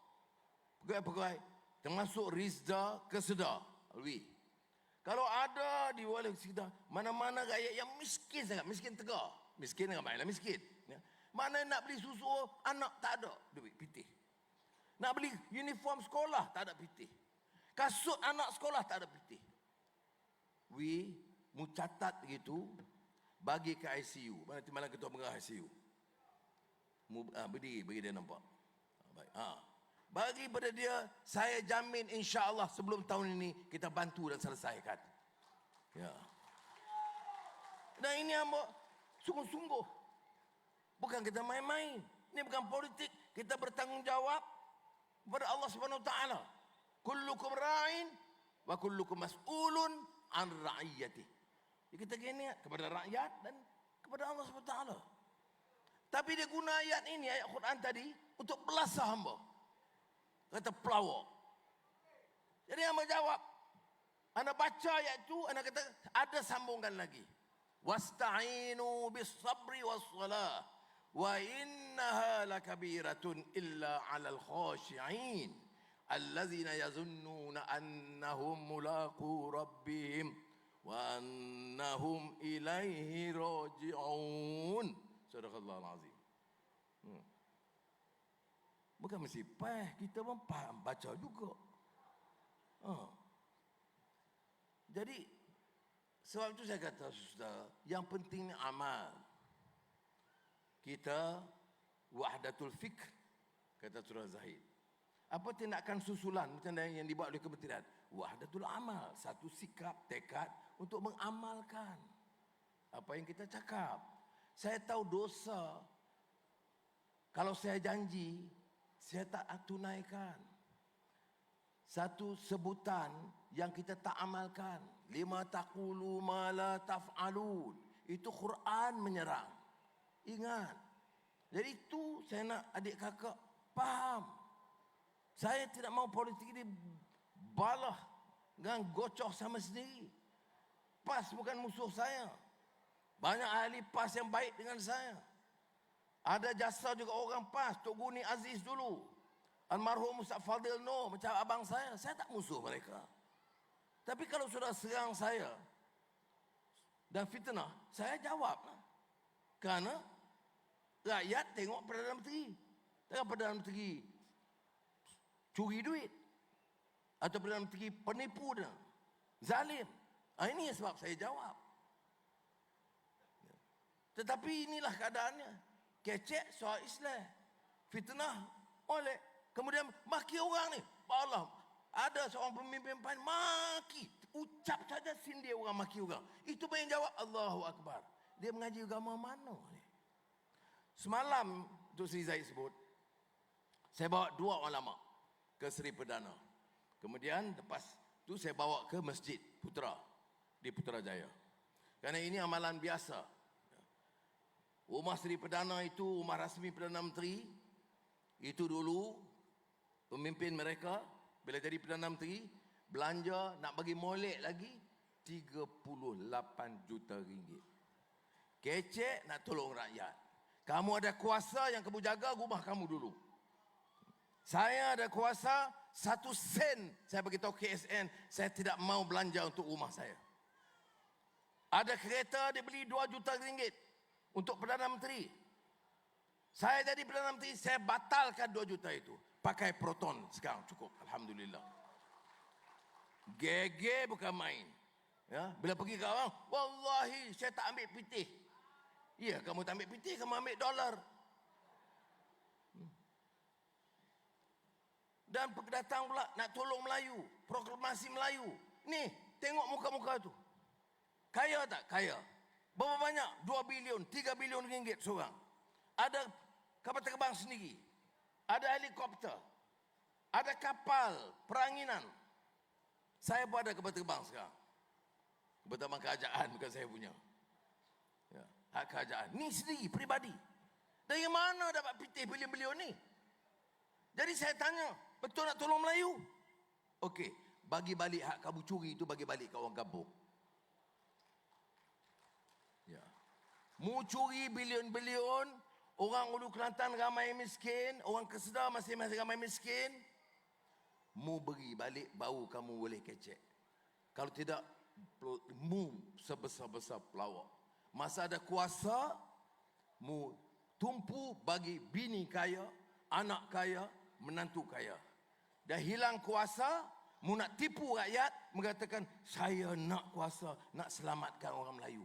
pegawai-pegawai termasuk Rizda Kesedah Alwi. Kalau ada di wilayah sekitar mana-mana rakyat yang miskin sangat, miskin tegar, miskin ramailah miskin. Mana nak beli susu anak tak ada duit pitih. Nak beli uniform sekolah tak ada pitih. Kasut anak sekolah tak ada pitih. Mu catat gitu bagi ke ICU. Mana timbalan ketua pengarah ICU. Berdiri bagi dia nampak. Baik. Bagi pada dia, saya jamin insya-Allah sebelum tahun ini kita bantu dan selesaikan. Ya. Dan ini hamba sungguh-sungguh. Bukan kita main-main. Ini bukan politik. Kita bertanggungjawab kepada Allah Subhanahu Wa Taala. Kullukum ra'in wa kullukum mas'ulun an ra'iyati. Kita gini kepada rakyat dan kepada Allah Subhanahu Wa Taala. Tapi dia guna ayat ini, ayat Quran tadi untuk belasah hamba. Kata pelawak. Jadi hamba jawab. Anda baca ayat itu, anda kata ada sambungan lagi. Wasta'inu bis sabri was salah. Wa innaha lakabiratun illa 'alal khashi'in. Allazina yazunnuna annahum mulaqu rabbihim wa annahum ilaihi raji'un. Sadaqallahul azim. Bukan mesti kita pun faham baca juga. Jadi sebab itu saya kata saudara, yang penting amal. Kita wahdatul fikr, kata Surah Zahid. Apa tindakan susulan macam yang dibuat oleh kementerian? Wahdatul amal, satu sikap, tekad untuk mengamalkan apa yang kita cakap. Saya tahu dosa kalau saya janji saya tak tunaikan. Satu sebutan yang kita tak amalkan. Lima taqulu ma la taf'alun. Itu Quran menyerang. Ingat. Jadi itu saya nak adik kakak faham. Saya tidak mau politik ini balah dengan gocoh sama sendiri. PAS bukan musuh saya. Banyak ahli PAS yang baik dengan saya. Ada jasa juga orang PAS, Tok Guni Aziz dulu. Almarhum Ustaz Fadil Noor, macam abang saya tak musuh mereka. Tapi kalau sudah serang saya dan fitnah, saya jawab lah. Kerana rakyat tengok Perdana Menteri. Tengok Perdana Menteri curi duit. Atau Perdana Menteri penipu dan zalim. Ini sebab saya jawab. Tetapi inilah keadaannya. Kecek soal Islam. Fitnah oleh. Kemudian maki orang ni. Allah, ada seorang pemimpin paling maki. Ucap saja sindir orang maki orang. Itu pun yang jawab Allahu Akbar. Dia mengaji agama mana ni? Semalam Dr. Sri Zahid sebut, saya bawa 2 ulama ke Seri Perdana. Kemudian lepas tu saya bawa ke Masjid Putra di Putrajaya. Kerana ini amalan biasa. Rumah Seri Perdana itu rumah rasmi Perdana Menteri. Itu dulu pemimpin mereka bila jadi Perdana Menteri belanja nak bagi molek lagi 38 juta ringgit. Kecek nak tolong rakyat. Kamu ada kuasa, yang kamu jaga rumah kamu dulu. Saya ada kuasa, 1 sen saya beritahu KSN, saya tidak mau belanja untuk rumah saya. Ada kereta dia beli 2 juta ringgit untuk Perdana Menteri. Saya jadi Perdana Menteri, saya batalkan 2 juta itu. Pakai Proton sekarang cukup, alhamdulillah. GG bukan main. Ya, bila pergi ke orang, wallahi saya tak ambil pitih. Ya, kamu tak ambil pitih, kamu ambil dolar. Dan datang pula nak tolong Melayu, proklamasi Melayu. Ni, tengok muka-muka tu. Kaya tak? Kaya. Berapa banyak? 2 bilion, 3 bilion ringgit seorang. Ada kapal terbang sendiri. Ada helikopter. Ada kapal peranginan. Saya pun ada kapal terbang sekarang. Kapal terbang kerajaan, bukan saya punya. Ya, hak kerajaan. Ni sendiri, peribadi. Dari mana dapat pitih bilion-bilion ni? Jadi saya tanya, betul nak tolong Melayu? Okey, bagi balik hak kamu curi itu, bagi balik ke orang kampung. Ya. Mu curi bilion-bilion, orang Ulu Kelantan ramai miskin, orang Kesedar masih ramai miskin. Mu beri balik, baru kamu boleh kecek. Kalau tidak, mu sebesar-besar pelawak. Masa ada kuasa, mu tumpu bagi bini kaya, anak kaya, menantu kaya. Dah hilang kuasa, mu nak tipu rakyat, mengatakan saya nak kuasa, nak selamatkan orang Melayu.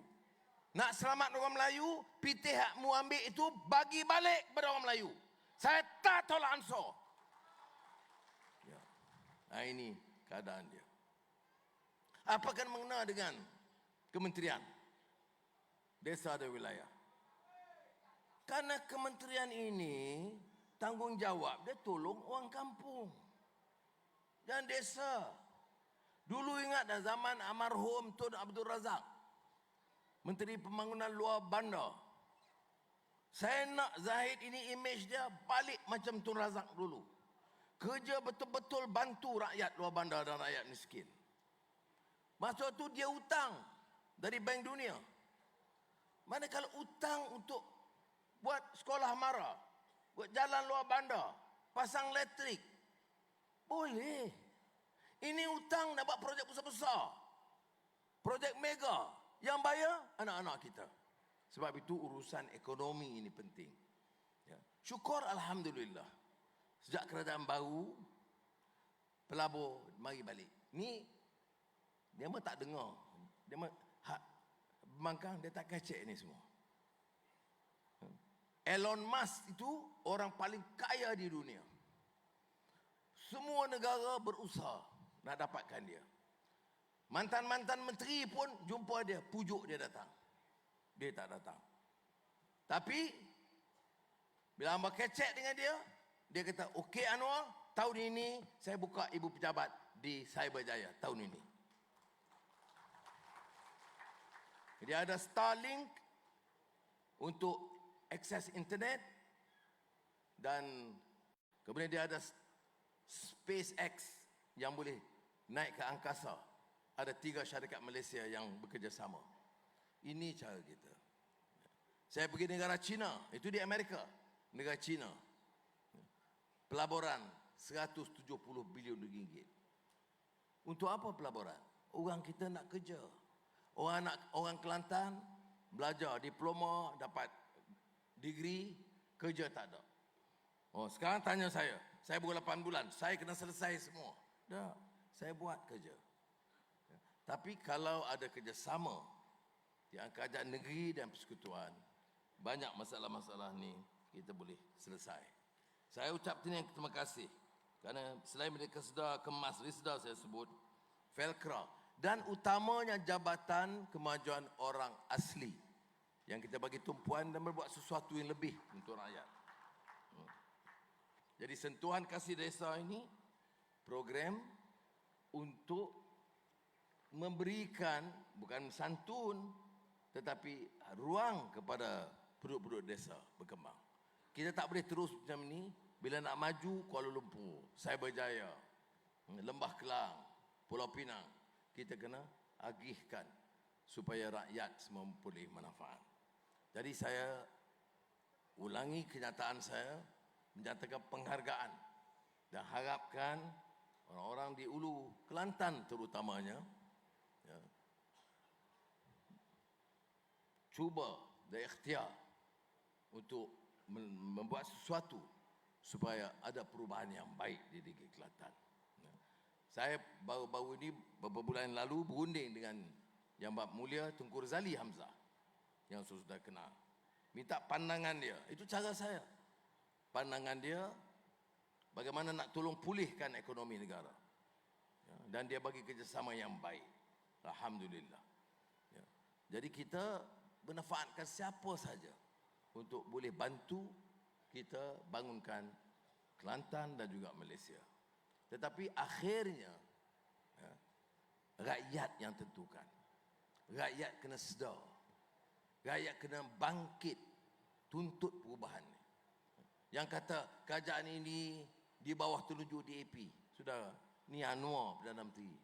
Nak selamat orang Melayu, pitih hak mu ambil itu bagi balik kepada orang Melayu. Saya tak tolak Ansor. Ya. Nah, ini keadaan dia. Apakah mengena dengan kementerian desa dan wilayah? Karena kementerian ini tanggungjawab dia tolong orang kampung dan desa. Dulu ingat dah zaman almarhum Tun Abdul Razak, Menteri Pembangunan Luar Bandar. Saya nak Zahid ini image dia balik macam Tun Razak dulu. Kerja betul-betul bantu rakyat luar bandar dan rakyat miskin. Masa tu dia hutang dari Bank Dunia. Manakala hutang untuk buat sekolah mara, buat jalan luar bandar, pasang elektrik, boleh. Ini hutang nak buat projek besar-besar, projek mega. Yang bayar anak-anak kita. Sebab itu urusan ekonomi ini penting. Ya. Syukur alhamdulillah. Sejak kerajaan baru, pelabur mari balik. Ni dia mah tak dengar. Dia mah pembangkang dia tak kecek ni semua. Elon Musk itu orang paling kaya di dunia. Semua negara berusaha nak dapatkan dia. Mantan-mantan menteri pun jumpa dia, pujuk dia datang. Dia tak datang. Tapi bila hamba kecek dengan dia, dia kata, okey Anwar, tahun ini saya buka ibu pejabat di Cyberjaya tahun ini. Dia ada Starlink untuk akses internet dan kemudian dia ada SpaceX yang boleh naik ke angkasa. Ada 3 syarikat Malaysia yang bekerjasama. Ini cara kita. Saya pergi negara China, itu di Amerika, negara China. Pelaburan 170 bilion ringgit. Untuk apa pelaburan? Orang kita nak kerja. Orang Kelantan belajar diploma, dapat degree, kerja tak ada. Oh, sekarang tanya saya baru 8 bulan, saya kena selesai semua. Dah, saya buat kerja. Tapi kalau ada kerjasama yang kerajaan negeri dan persekutuan, banyak masalah-masalah ni kita boleh selesai. Saya ucap terima kasih kerana selain mereka sedar kemas, sedar saya sebut, Velcro dan utamanya Jabatan Kemajuan Orang Asli yang kita bagi tumpuan dan berbuat sesuatu yang lebih untuk rakyat. Jadi sentuhan kasih desa ini program untuk memberikan bukan santun tetapi ruang kepada penduduk-penduduk desa berkembang. Kita tak boleh terus macam ni. Bila nak maju Kuala Lumpur, Cyberjaya, Lembah Kelang, Pulau Pinang, kita kena agihkan supaya rakyat semua memperoleh manfaat. Jadi saya ulangi kenyataan saya, menyatakan penghargaan dan harapkan orang-orang di Ulu Kelantan terutamanya cuba dan ikhtiar untuk membuat sesuatu supaya ada perubahan yang baik di negeri Kelantan. Saya baru-baru ini beberapa bulan lalu berunding dengan Yang Mulia Tunku Razali Hamzah yang sudah kenal. Minta pandangan dia. Itu cara saya. Pandangan dia bagaimana nak tolong pulihkan ekonomi negara. Dan dia bagi kerjasama yang baik. Alhamdulillah. Jadi kita memanfaatkan siapa saja untuk boleh bantu kita bangunkan Kelantan dan juga Malaysia. Tetapi akhirnya rakyat yang tentukan. Rakyat kena sedar. Rakyat kena bangkit tuntut perubahan. Yang kata kerajaan ini di bawah telunjuk DAP. Sudah, ni Anwar Perdana Menteri.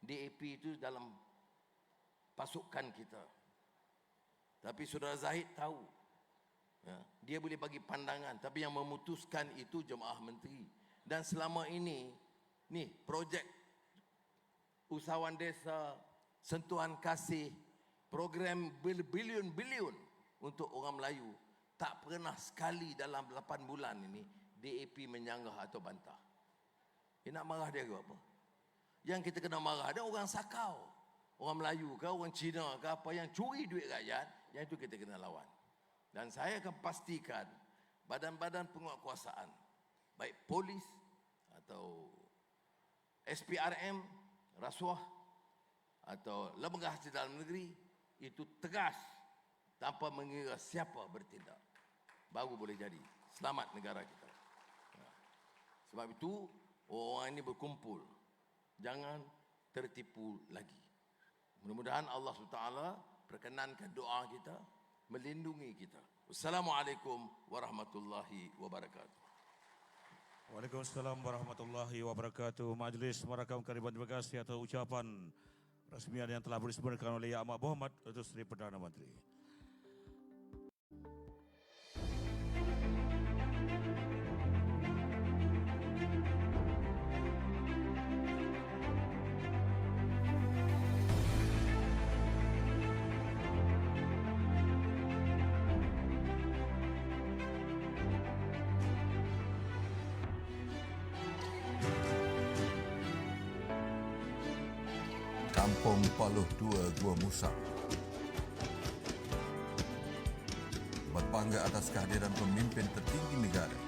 DAP itu dalam pasukan kita. Tapi Saudara Zahid tahu. Dia boleh bagi pandangan, tapi yang memutuskan itu Jemaah Menteri. Dan selama ini, ni projek usahawan desa, sentuhan kasih, program bilion-bilion untuk orang Melayu, tak pernah sekali dalam 8 bulan ini DAP menyanggah atau bantah. Nak marah dia ke apa? Yang kita kena marah ada orang Sakau, orang Melayu ke, orang Cina ke apa yang curi duit rakyat, yang itu kita kena lawan. Dan saya akan pastikan badan-badan penguatkuasaan, baik polis atau SPRM, rasuah atau lembaga hasil dalam negeri, itu tegas tanpa mengira siapa bertindak. Baru boleh jadi selamat negara kita. Sebab itu orang ini berkumpul. Jangan tertipu lagi. Mudah-mudahan Allah SWT perkenankan doa kita, melindungi kita. Wassalamualaikum warahmatullahi wabarakatuh. Waalaikumsalam warahmatullahi wabarakatuh. Majlis merakam kariban terima kasih atas ucapan rasmian yang telah disampaikan oleh Yang Amat Berhormat Datuk Seri Perdana Menteri. Kampung Paluh 2 Gua Musang berbangga atas kehadiran pemimpin tertinggi negara.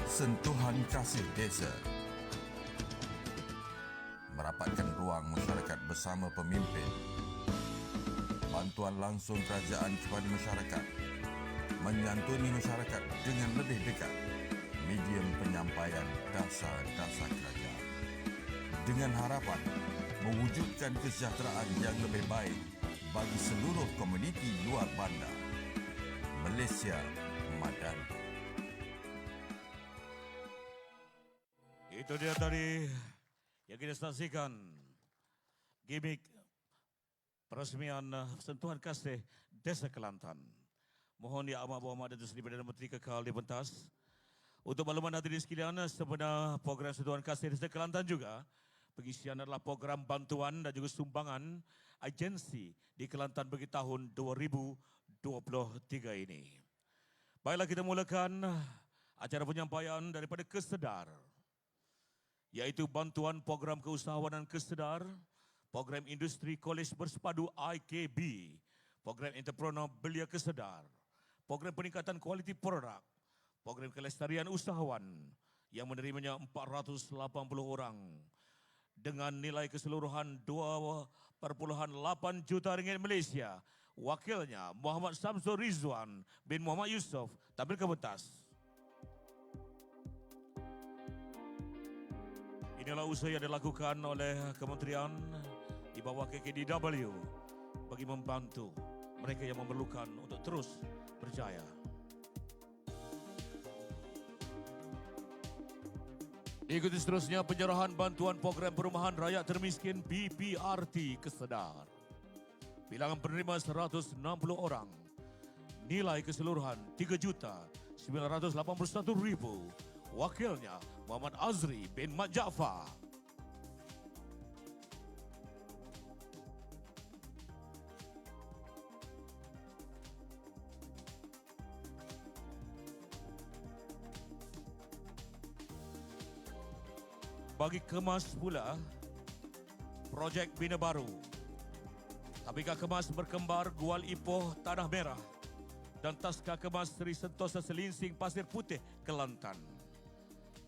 Sentuhan kasih desa merapatkan ruang masyarakat bersama pemimpin. Bantuan langsung kerajaan kepada masyarakat, menyantuni masyarakat dengan lebih dekat. Medium penyampaian dasar-dasar kerajaan. Dengan harapan mewujudkan kesejahteraan yang lebih baik bagi seluruh komuniti luar bandar. Malaysia Madani. Itu dia tadi yang kita saksikan gimmick peresmian sentuhan kasih Desa Kelantan. Mohon Yang Amat Berhormat Datuk Seri Perdana Menteri kekal di pentas. Untuk makluman hadirin sekalian, sebenarnya program sentuhan kasih Desa Kelantan juga pengisian adalah program bantuan dan juga sumbangan agensi di Kelantan bagi tahun 2023 ini. Baiklah, kita mulakan acara penyampaian daripada Kesedar, iaitu bantuan program keusahawanan Kesedar, program industri kolej bersepadu IKB, program entrepreneur belia Kesedar, program peningkatan kualiti produk, program kelestarian usahawan yang menerimanya 480 orang dengan nilai keseluruhan 2,8 juta ringgit Malaysia. Wakilnya Muhammad Samsul Rizwan bin Muhammad Yusof tampil ke pentas. Inilah usaha yang dilakukan oleh kementerian di bawah KKDW bagi membantu mereka yang memerlukan untuk terus berjaya. Ikuti seterusnya penyerahan bantuan program perumahan rakyat termiskin PPRT Kesedar. Bilangan penerima 160 orang. Nilai keseluruhan 3.981.000. Wakilnya Muhammad Azri bin Mat Jaafar. Bagi Kemas pula, projek Bina Baru. Tabika Kemas berkembar Gual Ipoh Tanah Merah dan Taska Kemas Seri Sentosa Selinsing Pasir Putih Kelantan.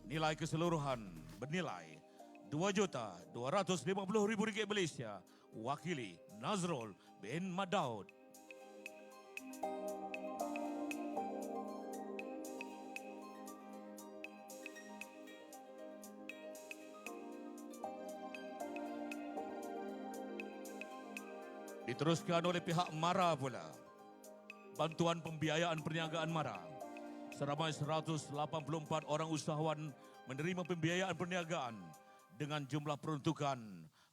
Nilai keseluruhan bernilai RM2.250.000 Malaysia. Wakili Nazrul bin Madaud. Diteruskan oleh pihak MARA pula. Bantuan pembiayaan perniagaan MARA. Seramai 184 orang usahawan menerima pembiayaan perniagaan dengan jumlah peruntukan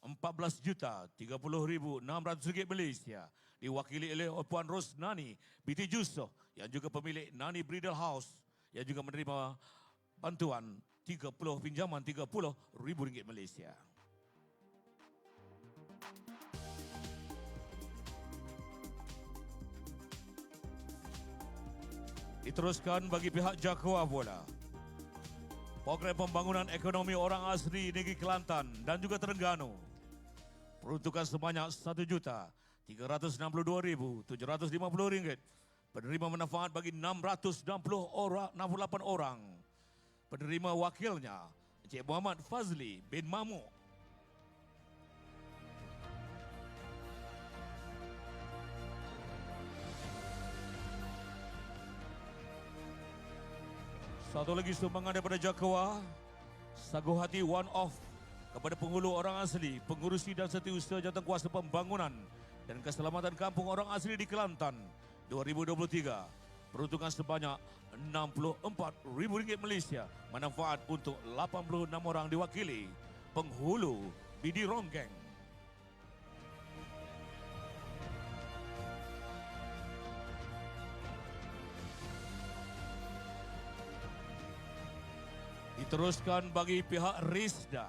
RM14.030.600 Malaysia. Diwakili oleh Puan Rosnani binti Jusof yang juga pemilik Nani Bridal House yang juga menerima bantuan pinjaman RM30.000 Malaysia. Diteruskan bagi pihak Jakwa pula. Program pembangunan ekonomi orang asli negeri Kelantan dan juga Terengganu. Peruntukan sebanyak RM1.362.750. Penerima manfaat bagi 668 orang. Penerima wakilnya Encik Muhammad Fazli bin Mamuk. Satu lagi sumbangan daripada Jakwa, Sagu Hati One Off kepada penghulu orang asli, pengurusi dan setiausaha jawatankuasa pembangunan dan keselamatan kampung orang asli di Kelantan 2023. Peruntukan sebanyak RM64.000 Malaysia. Manfaat untuk 86 orang diwakili penghulu Bidi Ronggeng. Diteruskan bagi pihak RISDA.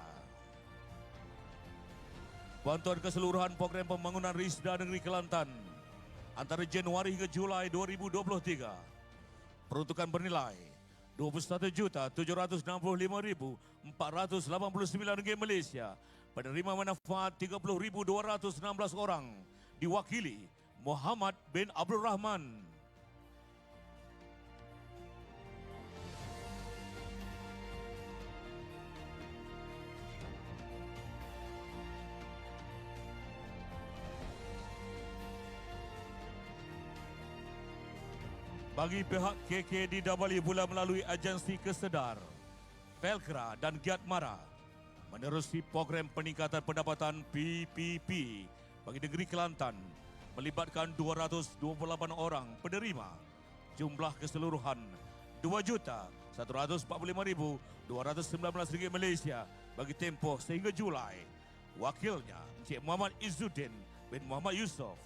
Bantuan keseluruhan program pembangunan RISDA Negeri Kelantan antara Januari hingga Julai 2023. Peruntukan bernilai RM27.765.489 Malaysia. Penerima manfaat 30.216 orang. Diwakili Muhammad bin Abdul Rahman. Bagi pihak KKDW pula melalui agensi Kesedar, Pelkra dan Giat Mara menerusi program peningkatan pendapatan PPP bagi negeri Kelantan melibatkan 228 orang penerima. Jumlah keseluruhan RM2.145.219 Malaysia bagi tempoh sehingga Julai. Wakilnya Encik Muhammad Izzuddin bin Muhammad Yusof.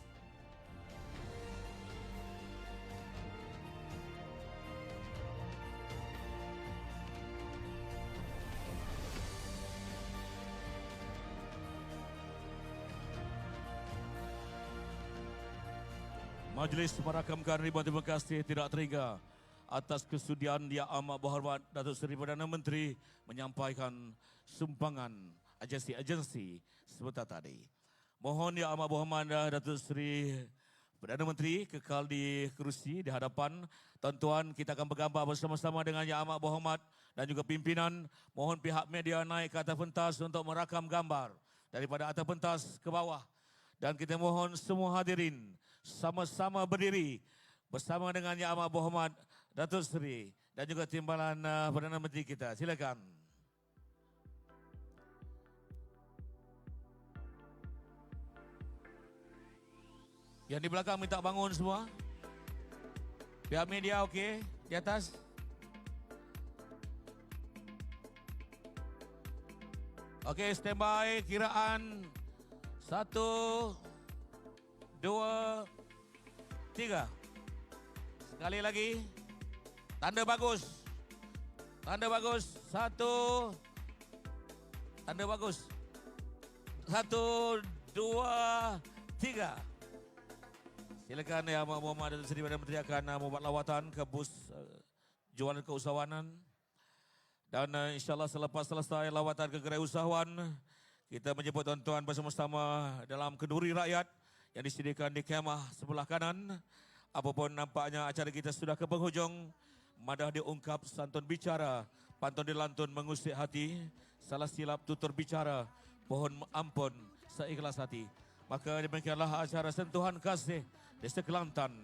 Majlis merakamkan ribuan terima kasih tidak terhingga atas kesudian Yang Amat Berhormat Datuk Seri Perdana Menteri menyampaikan sumbangan agensi-agensi sebentar tadi. Mohon Yang Amat Berhormat Datuk Seri Perdana Menteri kekal di kerusi di hadapan. Tuan-tuan, kita akan bergambar bersama-sama dengan Yang Amat Berhormat dan juga pimpinan. Mohon pihak media naik ke atas pentas untuk merakam gambar daripada atas pentas ke bawah. Dan kita mohon semua hadirin sama-sama berdiri bersama dengan Yang Amat Berhormat Datuk Seri dan juga timbalan Perdana Menteri kita. Silakan. Yang di belakang minta bangun semua. Pihak media okey di atas. Okey, standby kiraan 1, 2, 3. Sekali lagi. Tanda bagus. Tanda bagus. 1. Tanda bagus. 1, 2, 3. Silakan Yang Amat Berhormat Datuk Seri Perdana Menteri akan membuat lawatan ke bus jualan keusahawanan. Dan insyaAllah selepas selesai lawatan ke gerai usahawan, kita menjemput tuan-tuan bersama-sama dalam kenduri rakyat yang disediakan di kemah sebelah kanan. Apapun nampaknya acara kita sudah ke penghujung. Madah diungkap, santun bicara, pantun dilantun mengusik hati. Salah silap tutur bicara, pohon ampun seikhlas hati. Maka demikianlah acara sentuhan kasih Desa Kelantan.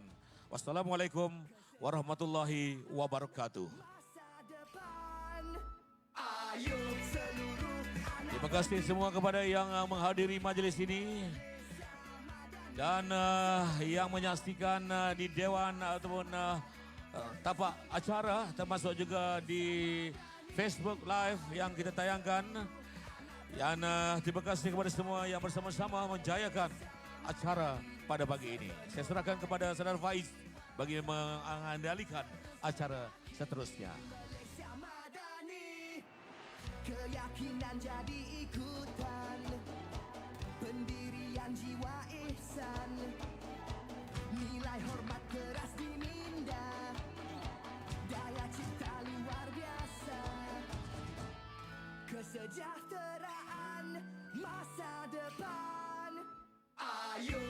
Wassalamualaikum warahmatullahi wabarakatuh. Terima kasih semua kepada yang menghadiri majlis ini dan yang menyaksikan di dewan ataupun tapak acara, termasuk juga di Facebook Live yang kita tayangkan. Dan terima kasih kepada semua yang bersama-sama menjayakan acara pada pagi ini. Saya serahkan kepada Saudara Faiz bagi mengendalikan acara seterusnya. Keyakinan jadi ikutan, pendirian jiwa ihsan, nilai hormat keras diminda, daya cipta luar biasa, kesejahteraan masa depan. Ayo